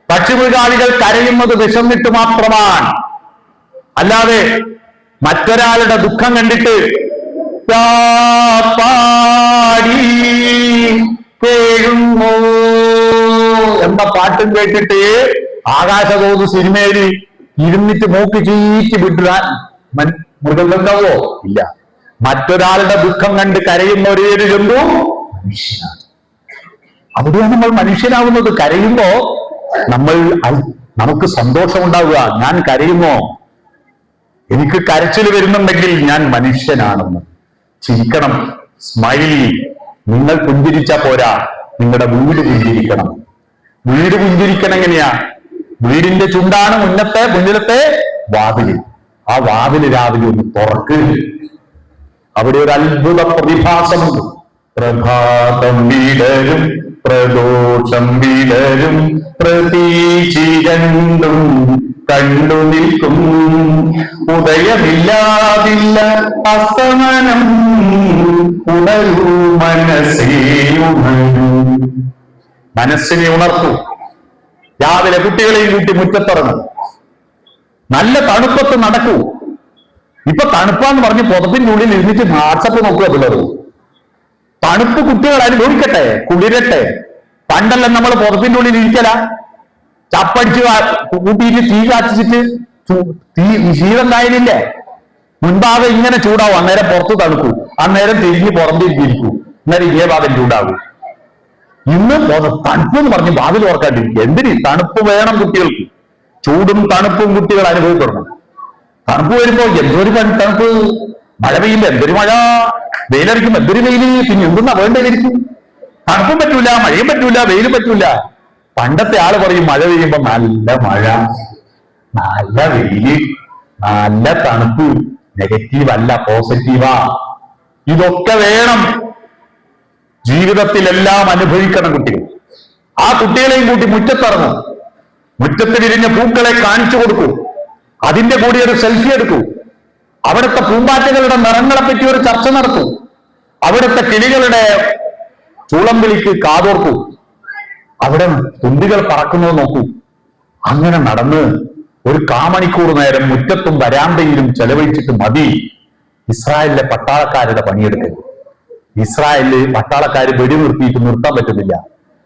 A: പക്ഷിമൃഗാദികൾ കരയുന്നത് വിശന്നിട്ട് മാത്രമാണ്. അല്ലാതെ മറ്റൊരാളുടെ ദുഃഖം കണ്ടിട്ട് പാടി കേഴുന്നു എന്ന പാട്ടും കേട്ടിട്ട് ആകാശബോധ സിനിമയിൽ ഇരുന്നിട്ട് മൂക്ക് ചീറ്റി വിടാൻ മൃഗങ്ങളുണ്ടാവോ? ഇല്ല. മറ്റൊരാളുടെ ദുഃഖം കണ്ട് കരയുന്ന ഒരേ ഒരു ജന്തു മനുഷ്യനാണ്. അവിടെയാണ് നമ്മൾ മനുഷ്യനാവുന്നത്. കരയുമ്പോ നമുക്ക് സന്തോഷമുണ്ടാവുക. ഞാൻ കരയുമോ? എനിക്ക് കരച്ചിൽ വരുന്നുണ്ടെങ്കിൽ ഞാൻ മനുഷ്യനാണെന്ന് ചിരിക്കണം. സ്മൈൽ. നിങ്ങൾ പുഞ്ചിരിച്ചാ പോരാ, നിങ്ങളുടെ വീട് പുഞ്ചിരിക്കണം. വീട് പുഞ്ചിരിക്കണം എങ്ങനെയാ? വീടിന്റെ ചുണ്ടാണ് മുന്നിലത്തെ വാതില്. ആ വാതില് രാവിലെ ഒന്ന് തുറക്ക്. അവിടെ ഒരു അത്ഭുത പ്രതിഭാസമുണ്ട്. പ്രഭാതം വിടരും, പ്രദോഷം വിടരും, പ്രതീക്ഷ രണ്ടും കണ്ടു നിൽക്കും. ഉദയമില്ലാതില്ല അസ്തമനം, ഉണരൂ മനസ്സേയുണരൂ. മനസ്സിനെ ഉണർത്തൂ. രാവിലെ കുട്ടികളെയും കൂട്ടി മുറ്റത്തിറങ്ങും. നല്ല തണുപ്പത്ത് നടക്കൂ. ഇപ്പൊ തണുപ്പാന്ന് പറഞ്ഞ് പുതപ്പിന്റെ ഉള്ളിൽ ഇരുന്നിട്ട് വാട്സപ്പ് നോക്കുക പിള്ളേർ. തണുപ്പ് കുട്ടികൾ അനുഭവിക്കട്ടെ, കുളിരട്ടെ. പണ്ടെല്ലാം നമ്മൾ പുതപ്പിന്റെ ഉള്ളിൽ ഇരിക്കല, ചപ്പടിച്ച് കൂട്ടിയിട്ട് തീ കാച്ചിട്ട് ശീലം കായലില്ലേ, മുൻഭാഗം ഇങ്ങനെ ചൂടാവും, അന്നേരം പുറത്ത് തണുക്കൂ, അന്നേരം തിരിഞ്ഞ് പുറത്തിരിക്കൂ, അന്നേരം ഇതേ ഭാഗം ചൂടാകൂ. ഇന്ന് തണുപ്പ് എന്ന് പറഞ്ഞ് ഭാവിൽ ഓർക്കാണ്ടിരിക്കുക. എന്തിന് തണുപ്പ് വേണം കുട്ടികൾക്ക്? ചൂടും തണുപ്പും കുട്ടികൾ അനുഭവിക്കണം. തണുപ്പ് വരുമ്പോ എന്തൊരു തണുപ്പ്, മഴ പെയ്യില്ല എന്തൊരു മഴ, വെയിലടിക്കും എന്തൊരു വെയില്, പിന്നെ എന്തെന്നാ വേണ്ടതിരിക്കും. തണുപ്പും പറ്റൂല, മഴയും പറ്റൂല, വെയിലും പറ്റൂല. പണ്ടത്തെ ആള് പറയും മഴ പെയ്യുമ്പോ നല്ല മഴ, നല്ല വെയില്, നല്ല തണുപ്പ്. നെഗറ്റീവ് അല്ല, പോസിറ്റീവാ. ഇതൊക്കെ വേണം. ജീവിതത്തിലെല്ലാം അനുഭവിക്കണം കുട്ടികൾ. ആ കുട്ടികളെയും കൂട്ടി മുറ്റത്തിറങ്ങും. മുറ്റത്ത് വിരിഞ്ഞ പൂക്കളെ കാണിച്ചു കൊടുക്കൂ. അതിന്റെ കൂടി ഒരു സെൽഫി എടുക്കൂ. അവിടുത്തെ പൂമ്പാറ്റകളുടെ നിറങ്ങളെ പറ്റി ഒരു ചർച്ച നടത്തൂ. അവിടുത്തെ കിളികളുടെ ചൂളം വിളിക്ക് കാതോർക്കൂ. അവിടെ തുമ്പികൾ പറക്കുന്നത് നോക്കൂ. അങ്ങനെ നടന്ന് ഒരു കാമണിക്കൂർ നേരം മുറ്റത്തും വരാന്തയിലും ചെലവഴിച്ചിട്ട് മതി ഇസ്രായേലിലെ പട്ടാളക്കാരുടെ പണിയെടുക്കൽ. ഇസ്രായേലില് പട്ടാളക്കാര് വെടി നിർത്തിയിട്ട് നിർത്താൻ പറ്റുന്നില്ല.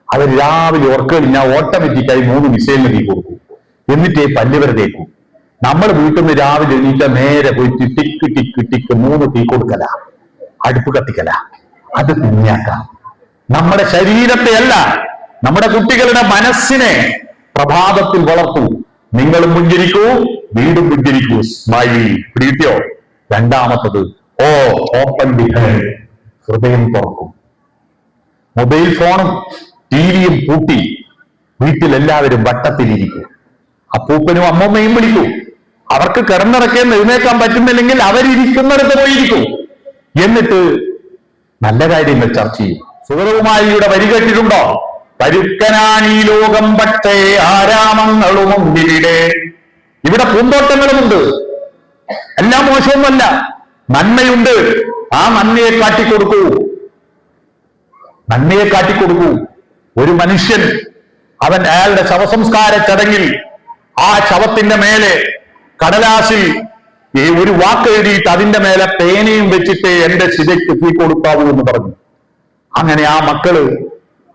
A: അവർ രാവിലെ ഓർക്കലിഞ്ഞ ഓട്ടോമാറ്റിക്കായി 3 മിസൈലിന് തീ കൊടുക്കും. എന്നിട്ടേ പല്ലുവരെ തേക്കും. നമ്മൾ വീട്ടിൽ നിന്ന് രാവിലെ എണീറ്റ നേരെ പോയിട്ട് ടിക്ക് ടിക്ക് ടിക്ക് 3 തീ കൊടുക്കല, അടുപ്പ് കത്തിക്കല. അത് പിന്നെയാക്കാം. നമ്മുടെ ശരീരത്തെ അല്ല, നമ്മുടെ കുട്ടികളുടെ മനസ്സിനെ പ്രഭാതത്തിൽ വളർത്തൂ. നിങ്ങളും പുഞ്ചിരിക്കൂ, വീടും പുഞ്ചിരിക്കൂ. സ്മൈൽ. പിടിയോ? രണ്ടാമത്തത് ഓപ്പൺ ദി ഹെഡ്, ഹൃദയം തുറക്കും. മൊബൈൽ ഫോണും ടിവിയും പൂട്ടി വീട്ടിലെല്ലാവരും വട്ടത്തിലിരിക്കും. അപ്പൂപ്പനും അമ്മമ്മയും വിളിക്കൂ. അവർക്ക് കിടന്നിറക്കാൻ എഴുന്നേക്കാൻ പറ്റുന്നില്ലെങ്കിൽ അവരിയ്ക്കുന്നിടത്ത് പോയിരിക്കും. എന്നിട്ട് നല്ല കാര്യങ്ങൾ ചർച്ച ചെയ്യും. സുഗതകുമാരിയുടെ വരി കേട്ടിട്ടുണ്ടോ? പരുക്കനാണീ ലോകം പക്ഷേ ആരാമങ്ങളുമുണ്ടിവിടെ. ഇവിടെ പൂന്തോട്ടങ്ങളുമുണ്ട്, എല്ലാം മോശമൊന്നുമല്ല, നന്മയുണ്ട്. ആ നന്മയെ കാട്ടിക്കൊടുക്കൂ, നന്മയെ കാട്ടിക്കൊടുക്കൂ. ഒരു മനുഷ്യൻ അയാളുടെ ശവസംസ്കാര ചടങ്ങിൽ ആ ശവത്തിന്റെ മേലെ കടലാസിൽ ഒരു വാക്ക് എഴുതിയിട്ട് അതിന്റെ മേലെ പേനയും വെച്ചിട്ട് എന്റെ ശിരയ്ക്ക് തീ കൊടുക്കാവൂ എന്ന് പറഞ്ഞു. അങ്ങനെ ആ മക്കള്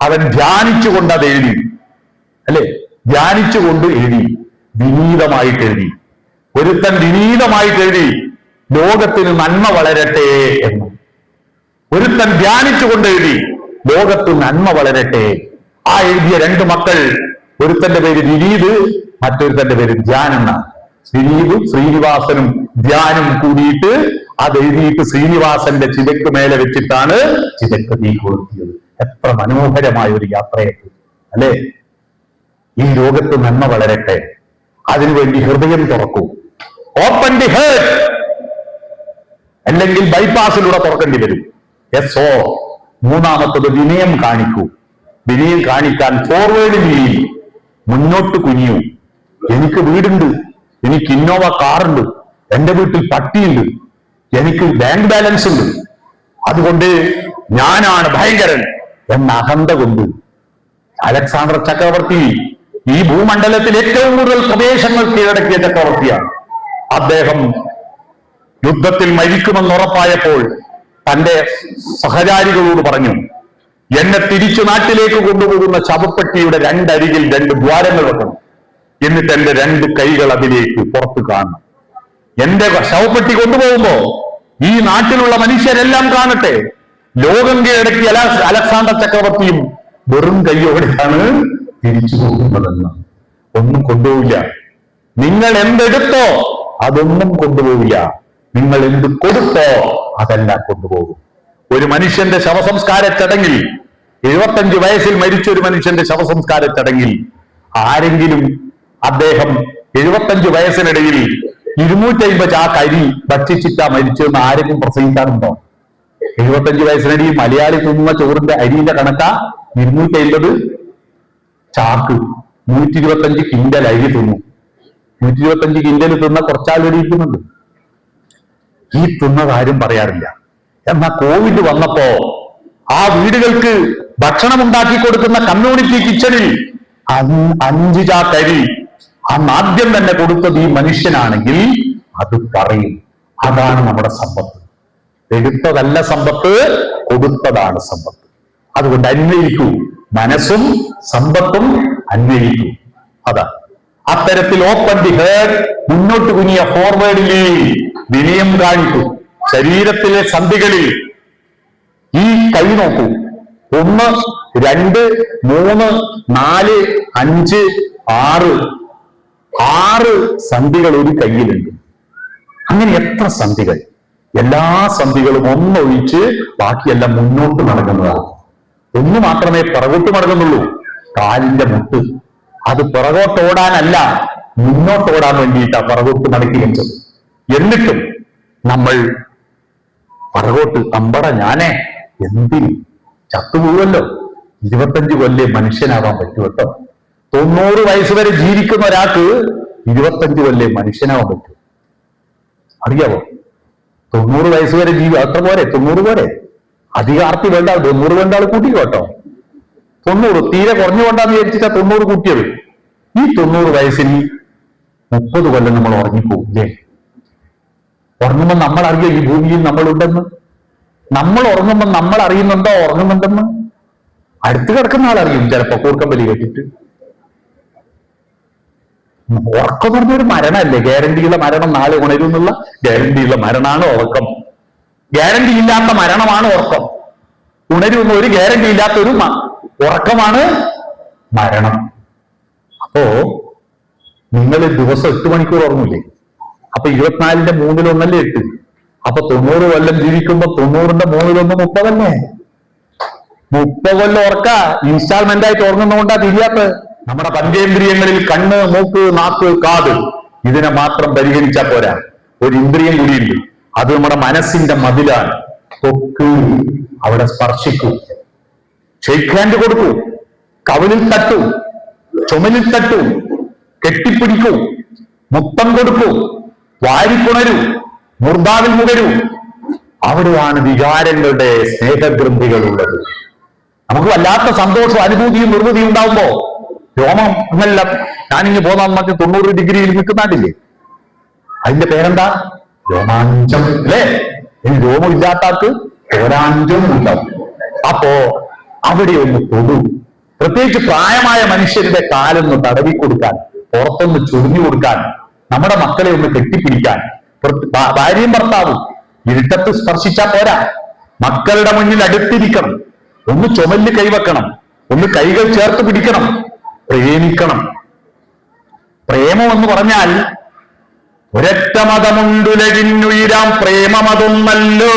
A: അവൻ ധ്യാനിച്ചുകൊണ്ട് അത് എഴുതി, അല്ലെ? ധ്യാനിച്ചുകൊണ്ട് എഴുതി, വിനീതമായിട്ട് എഴുതി. ഒരുത്തൻ വിനീതമായിട്ട് എഴുതി, ലോകത്തിന് നന്മ വളരട്ടെ എന്ന്. ഒരുത്തൻ ധ്യാനിച്ചുകൊണ്ട് എഴുതി, ലോകത്ത് നന്മ വളരട്ടെ. ആ എഴുതിയ 2 മക്കൾ, ഒരുത്തന്റെ പേര് വിനീത്, മറ്റൊരുത്തന്റെ പേര് ധ്യാൻ എന്നാണ്. വിനീതും ശ്രീനിവാസനും ധ്യാനും കൂടിയിട്ട് അത് എഴുതിയിട്ട് ശ്രീനിവാസന്റെ ചിതയ്ക്ക് മേലെ വെച്ചിട്ടാണ് ചിതയ്ക്ക് തീ കൊളുത്തിയത്. എത്ര മനോഹരമായ ഒരു യാത്രയായിട്ട്, അല്ലെ? ഈ ലോകത്ത് നന്മ വളരട്ടെ, അതിനുവേണ്ടി ഹൃദയം തുറക്കൂ. ഓപ്പൺ ദി ഹേർട്ട്, അല്ലെങ്കിൽ ബൈപ്പാസിലൂടെ തുറക്കേണ്ടി വരും. യെസ്. മൂന്നാമത്തത് വിനയം കാണിക്കൂ. വിനയം കാണിക്കാൻ ഫോർവേഡ് ചെയ്യും, മുന്നോട്ട് കുനിയൂ. എനിക്ക് വീടുണ്ട്, എനിക്ക് ഇന്നോവ കാറുണ്ട്, എന്റെ വീട്ടിൽ പട്ടിയുണ്ട്, എനിക്ക് ബാങ്ക് ബാലൻസ് ഉണ്ട്, അതുകൊണ്ട് ഞാനാണ് ഭയങ്കരൻ എന്ന അഹന്ത കൊണ്ട് അലക്സാണ്ടർ ചക്രവർത്തി ഈ ഭൂമണ്ഡലത്തിൽ ഏറ്റവും കൂടുതൽ പ്രദേശങ്ങൾ കീഴടക്കിയ ചക്രവർത്തിയാണ്. അദ്ദേഹം യുദ്ധത്തിൽ മരിക്കുമെന്ന് ഉറപ്പായപ്പോൾ തന്റെ സഹചാരികളോട് പറഞ്ഞു, എന്നെ തിരിച്ചു നാട്ടിലേക്ക് കൊണ്ടുപോകുന്ന ശവപ്പെട്ടിയുടെ 2 അരികിൽ 2 ദ്വാരങ്ങൾ വെക്കണം. എന്നിട്ട് എന്റെ 2 കൈകൾ അതിലേക്ക് പുറത്ത് കാണണം. എന്റെ ശവപ്പെട്ടി കൊണ്ടുപോകുമ്പോ ഈ നാട്ടിലുള്ള മനുഷ്യരെല്ലാം കാണട്ടെ. ലോകം കീഴടക്കിയ അലക്സാണ്ടർ ചക്രവർത്തിയും വെറും കൈയോടെയാണ് തിരിച്ചു പോകുന്നതെന്ന്. ഒന്നും കൊണ്ടുപോവില്ല. നിങ്ങൾ എന്തെടുത്തോ അതൊന്നും കൊണ്ടുപോവില്ല. നിങ്ങൾ എന്ത് കൊടുത്തോ അതെല്ലാം കൊണ്ടുപോകും. ഒരു മനുഷ്യന്റെ ശവസംസ്കാര ചടങ്ങിൽ, 75 വയസ്സിൽ മരിച്ച ഒരു മനുഷ്യന്റെ ശവസംസ്കാര ചടങ്ങിൽ ആരെങ്കിലും അദ്ദേഹം 75 വയസ്സിനിടയിൽ 250 ചാക്ക് അരി ഭക്ഷിച്ചിട്ടാ മരിച്ചതെന്ന് ആരെങ്കിലും പ്രസംഗിക്കാറുണ്ടോ? 75 വയസ്സിനിടയിൽ മലയാളി തിന്നുന്ന ചോറിന്റെ അരിയുടെ കണക്കാ 250 ചാക്ക്, 125 കിൻഡൽ അരി തിന്നു. 125 കിൻഡൽ തിന്ന കുറച്ചാളുകൾ ഇരിക്കുന്നുണ്ട്. ഈ തിന്ന കാര്യം പറയാറില്ല. എന്നാൽ കോവിഡ് വന്നപ്പോ ആ വീടുകൾക്ക് ഭക്ഷണം ഉണ്ടാക്കി കൊടുക്കുന്ന കമ്മ്യൂണിറ്റി കിച്ചണിൽ 5 ചാക്കരി അന്ന് ആദ്യം തന്നെ കൊടുത്തത് ഈ മനുഷ്യനാണെങ്കിൽ അത് പറയും. അതാണ് നമ്മുടെ സമ്പത്ത്. എടുത്തതല്ല സമ്പത്ത്, കൊടുത്തതാണ് സമ്പത്ത്. അതുകൊണ്ട് അന്വയിക്കൂ, മനസ്സും സമ്പത്തും അന്വയിക്കൂ. അതാണ് അത്തരത്തിൽ ഓപ്പൺ ദി ഹേർട്ട്, മുന്നോട്ട് കുനിയ ഫോർവേഡിലെ വിനയം കാണിക്കൂ. ശരീരത്തിലെ സന്ധികളിൽ ഈ കൈ നോക്കൂ. 1, 2, 3, 4, 5, 6 സന്ധികൾ ഒരു കയ്യിലുണ്ട്. അങ്ങനെ എത്ര സന്ധികൾ? എല്ലാ സന്ധികളും ഒന്നൊഴിച്ച് ബാക്കിയെല്ലാം മുന്നോട്ട് നടക്കുന്നതാണ്. ഒന്ന് മാത്രമേ പിറകോട്ട് മടങ്ങുന്നുള്ളൂ, കാലിന്റെ മുട്ട്. അത് പിറകോട്ടോടാനല്ല, മുന്നോട്ടോടാൻ വേണ്ടിയിട്ടാണ് പിറകോട്ട് മടക്കി വെച്ചത്. എന്നിട്ടും നമ്മൾ പിറകോട്ട് അമ്പട ഞാനേ എന്തിന് ചത്തുപോകുമല്ലോ. 25 കൊല്ലേ മനുഷ്യനാവാൻ പറ്റൂ കേട്ടോ. 90 വയസ്സ് വരെ ജീവിക്കുന്ന ഒരാൾക്ക് 25 കൊല്ലേ മനുഷ്യനാവാൻ പറ്റൂ. അറിയാവോ? 90 വയസ്സ് വരെ അത്ര പോരെ? 90 പോരെ? അധികം ആർത്തി വേണ്ട, 90 വേണ്ട ആൾ കൂട്ടി കേട്ടോ. 90 തീരെ കുറഞ്ഞുകൊണ്ടാന്ന് വിചാരിച്ചിട്ടാ 90 കൂട്ടിയത്. ഈ 90 വയസ്സിൽ 30 കൊല്ലം നമ്മൾ ഉറങ്ങിപ്പോകും. ഇല്ലേ? ഉറങ്ങുമ്പോൾ നമ്മൾ അറിയാം ഈ ഭൂമിയിൽ നമ്മളുണ്ടെന്ന്. നമ്മൾ ഉറങ്ങുമ്പോൾ നമ്മൾ അറിയുന്നുണ്ടോ ഉറങ്ങുന്നുണ്ടെന്ന്? അടുത്ത് കിടക്കുന്ന ആളറിയും ചിലപ്പോ കൂർക്കമ്പലി കേട്ടിട്ട്. ഉറക്കം പറഞ്ഞൊരു മരണമല്ലേ? ഗ്യാരണ്ടിയുള്ള മരണം, നാളെ ഉണരും എന്നുള്ള ഗ്യാരണ്ടിയുള്ള മരണമാണ് ഉറക്കം. ഗ്യാരണ്ടി ഇല്ലാത്ത മരണമാണ് ഉറക്കം. ഉണരുന്ന ഒരു ഗ്യാരണ്ടി ഇല്ലാത്തൊരു ഉറക്കമാണ് മരണം. അപ്പോ നിങ്ങൾ ദിവസം 8 മണിക്കൂർ ഉറങ്ങില്ലേ? അപ്പൊ 24ന്റെ 3/1 8. അപ്പൊ 90 കൊല്ലം ജീവിക്കുമ്പോ 90ന്റെ 3/1 30 തന്നെ. 30 കൊല്ലം ഉറക്ക ഇൻസ്റ്റാൾമെന്റ് ആയിട്ട് ഉറങ്ങുന്നതുകൊണ്ടാ തിരിയാത്ത. നമ്മുടെ പഞ്ചേന്ദ്രിയങ്ങളിൽ കണ്ണ്, മൂക്ക്, നാക്ക്, കാത് ഇതിനെ മാത്രം പരിഗണിച്ചാൽ പോരാ. ഒരു ഇന്ദ്രിയം കൂടിയുണ്ട്, അത് നമ്മുടെ മനസ്സിന്റെ മതിലാണ്. തൊക്ക്, അവിടെ സ്പർശിക്കൂ, ഷെയ്ക്ക് ഹാൻഡ് കൊടുക്കൂ, കവിളിൽ തട്ടൂ, ചുമലിൽ തട്ടൂ, കെട്ടിപ്പിടിക്കൂ, മുത്തം കൊടുക്കൂ, വാരിപ്പുണരൂ, മൂർധാവിൽ മുകരൂ. അവിടെയാണ് വികാരങ്ങളുടെ സ്നേഹഗ്രന്ഥികൾ ഉള്ളത്. നമുക്ക് വല്ലാത്ത സന്തോഷവും അനുഭൂതിയും നിർവൃതിയും ഉണ്ടാവുമ്പോ രോമം എന്നെല്ലാം ഞാനിങ്ങ് പോന്നാ നമുക്ക് 90 ഡിഗ്രിയിൽ നിൽക്കുന്നാണ്ടില്ലേ? അതിന്റെ പേരെന്താ? രോമാഞ്ചം അല്ലേ? ഇനി രോമം ഇല്ലാത്താക്ക് രോമാഞ്ചം ഉണ്ടാവും. അപ്പോ അവിടെ ഒന്ന് തൊടു. പ്രത്യേകിച്ച് പ്രായമായ മനുഷ്യരുടെ കാലൊന്ന് തടവി കൊടുക്കാൻ, പുറത്തൊന്ന് ചൊരിഞ്ഞു കൊടുക്കാൻ, നമ്മുടെ മക്കളെ ഒന്ന് കെട്ടിപ്പിടിക്കാൻ. ഭാര്യയും ഭർത്താവും ഇരുട്ടത്ത് സ്പർശിച്ചാ പോരാ, മക്കളുടെ മുന്നിൽ അടുത്തിരിക്കണം, ഒന്ന് ചുമലിൽ കൈവെക്കണം, ഒന്ന് കൈകൾ ചേർത്ത് പിടിക്കണം, പ്രേമിക്കണം. പ്രേമം എന്ന് പറഞ്ഞാൽ ഒരൊറ്റ മതമുണ്ടുലകിന്നുയിരാം പ്രേമമതൊന്നല്ലോ.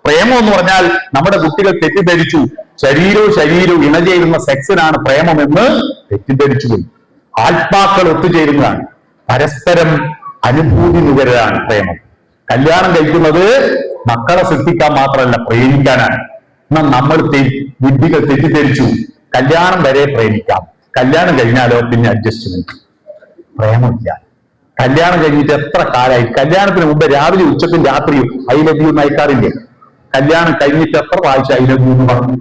A: പ്രേമം എന്ന് പറഞ്ഞാൽ നമ്മുടെ കുട്ടികൾ തെറ്റിദ്ധരിച്ചു, ശരീരവും ഇണചേരുന്ന സെക്സിനാണ് പ്രേമമെന്ന് തെറ്റിദ്ധരിച്ചു പോയി. ആത്മാക്കൾ ഒത്തുചേരുന്നതാണ്, പരസ്പരം അനുഭൂതി നുകരാണ് പ്രേമം. കല്യാണം കഴിക്കുന്നത് മക്കളെ സൃഷ്ടിക്കാൻ മാത്രമല്ല, പ്രേമിക്കാനാണ്. എന്നാൽ നമ്മൾ ബുദ്ധികൾ തെറ്റിദ്ധരിച്ചു, കല്യാണം വരെ പ്രേമിക്കാം, കല്യാണം കഴിഞ്ഞാലോ പിന്നെ അഡ്ജസ്റ്റ്മെന്റ്. പ്രേമമില്ല. കല്യാണം കഴിഞ്ഞിട്ട് എത്ര കാലമായി? കല്യാണത്തിന് മുമ്പ് രാവിലെ ഉച്ചക്കും രാത്രിയും ഐ ലവ് യു നയിക്കാറില്ലേ? കല്യാണം കഴിഞ്ഞിട്ട് എത്ര പ്രാവശ്യം ഐ ലവ് യു എന്ന് പറഞ്ഞു?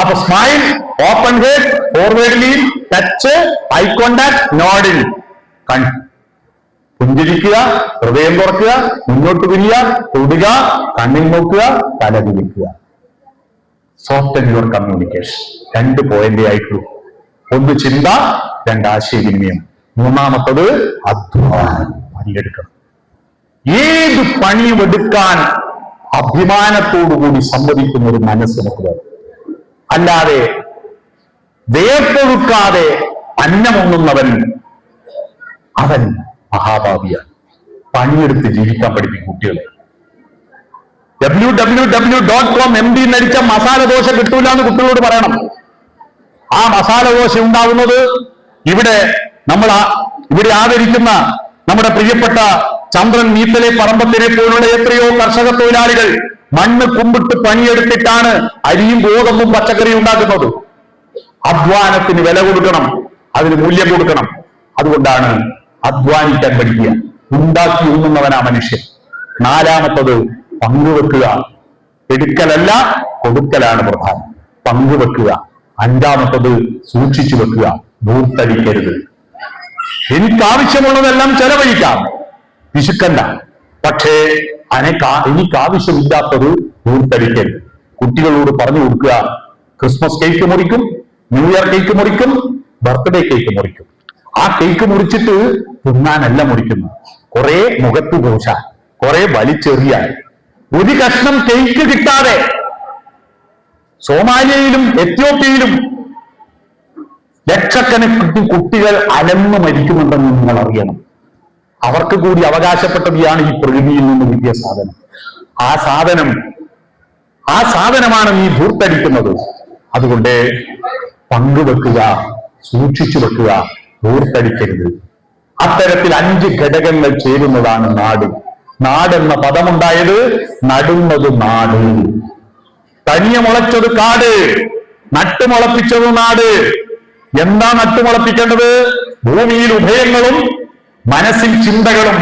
A: അപ്പൊ smile, open head, forward lean, touch, eye contact, നോഡിൽ. പുഞ്ചിരിക്കുക, ഹൃദയം തുറക്കുക, മുന്നോട്ട് വിരിയുക, തൊടുക, കണ്ണിൽ നോക്കുക, തല കുലിക്കുക. Soft your communication. 2 പോയിന്റ് ആയിട്ടുള്ളൂ. ഒന്ന് ചിന്ത, 2 ആശയവിനിമയം, മൂന്നാമത്തത് അധ്വാനം. പണിയെടുക്കണം. ഏത് പണിയും എടുക്കാൻ അഭിമാനത്തോടുകൂടി സമ്മതിക്കുന്ന ഒരു മനസ്സ് നമുക്ക് വേണം. അല്ലാതെ വേർത്തൊഴുക്കാതെ അന്നമൊന്നുന്നവൻ അവൻ മഹാഭാവിയാണ്. പണിയെടുത്ത് ജീവിക്കാൻ പഠിപ്പിക്കും കുട്ടികളെ. www.com MD എന്നടിച്ച മസാല ദോശ കിട്ടൂല എന്ന് കുട്ടികളോട് പറയണം. ആ മസാല ദോശ ഉണ്ടാവുന്നത് ഇവിടെ ആദരിക്കുന്ന നമ്മുടെ പ്രിയപ്പെട്ട ചന്ദ്രൻ മീത്തലെ പറമ്പത്തിനെ പോലുള്ള എത്രയോ കർഷക തൊഴിലാളികൾ മണ്ണ് കുമ്പിട്ട് പണിയെടുത്തിട്ടാണ് അരിയും ഗോതമ്പും പച്ചക്കറിയും ഉണ്ടാക്കുന്നത്. അധ്വാനത്തിന് വില കൊടുക്കണം, അതിന് മൂല്യം കൊടുക്കണം. അതുകൊണ്ടാണ് അധ്വാനിക്കാൻ പഠിക്കുക. ഉണ്ടാക്കി ഉണ്ണുന്നവനാ മനുഷ്യൻ. 4മത്തത് പങ്കുവെക്കുക. എടുക്കലല്ല, കൊടുക്കലാണ് പ്രധാനം. പങ്കുവെക്കുക. 5മത്തത് സൂക്ഷിച്ചു വെക്കുക. ധൂർത്തടിക്കരുത്. എനിക്കാവശ്യമുള്ളതെല്ലാം ചെലവഴിക്കാം, വിശുക്കണ്ട. പക്ഷേ എനിക്കാവശ്യമില്ലാത്തത് ധൂർത്തടിക്കരുത്. കുട്ടികളോട് പറഞ്ഞു കൊടുക്കുക. ക്രിസ്മസ് കേക്ക് മുറിക്കും, ന്യൂ ഇയർ കേക്ക് മുറിക്കും, ബർത്ത്ഡേ കേക്ക് മുറിക്കും. ആ കേക്ക് മുറിച്ചിട്ട് തിന്നാനല്ല മുറിക്കുന്നു, കുറെ മുഖത്ത് പൂശാൻ, കുറെ വലിച്ചെറിയാൻ. ഒരു കഷ്ണം കേക്ക് കിട്ടാതെ സോമാലിയയിലും എത്യോപ്യയിലും ലക്ഷക്കണക്കിന് കുട്ടികൾ അലന്നു മരിക്കുന്നുണ്ടെന്ന് നിങ്ങൾ അറിയണം. അവർക്ക് കൂടി അവകാശപ്പെട്ടതാണ് ഈ പ്രകൃതിയിൽ നിന്ന് കിട്ടിയ സാധനം. ആ സാധനമാണ് നീ ധൂർത്തടിക്കുന്നത്. അതുകൊണ്ട് പങ്കുവെക്കുക, സൂക്ഷിച്ചു വെക്കുക, ധൂർത്തടിക്കരുത്. അത്തരത്തിൽ 5 ഘടകങ്ങൾ ചേരുന്നതാണ് നാട്. നാടെന്ന പദമുണ്ടായത് നടുന്നത് നാട്. തനിയെ മുളച്ചത് കാട്, നട്ടുമുളപ്പിച്ചത് നാട്. എന്താ നട്ടുമുളപ്പിക്കേണ്ടത്? ഭൂമിയിൽ ഉഭയങ്ങളും മനസ്സിൽ ചിന്തകളും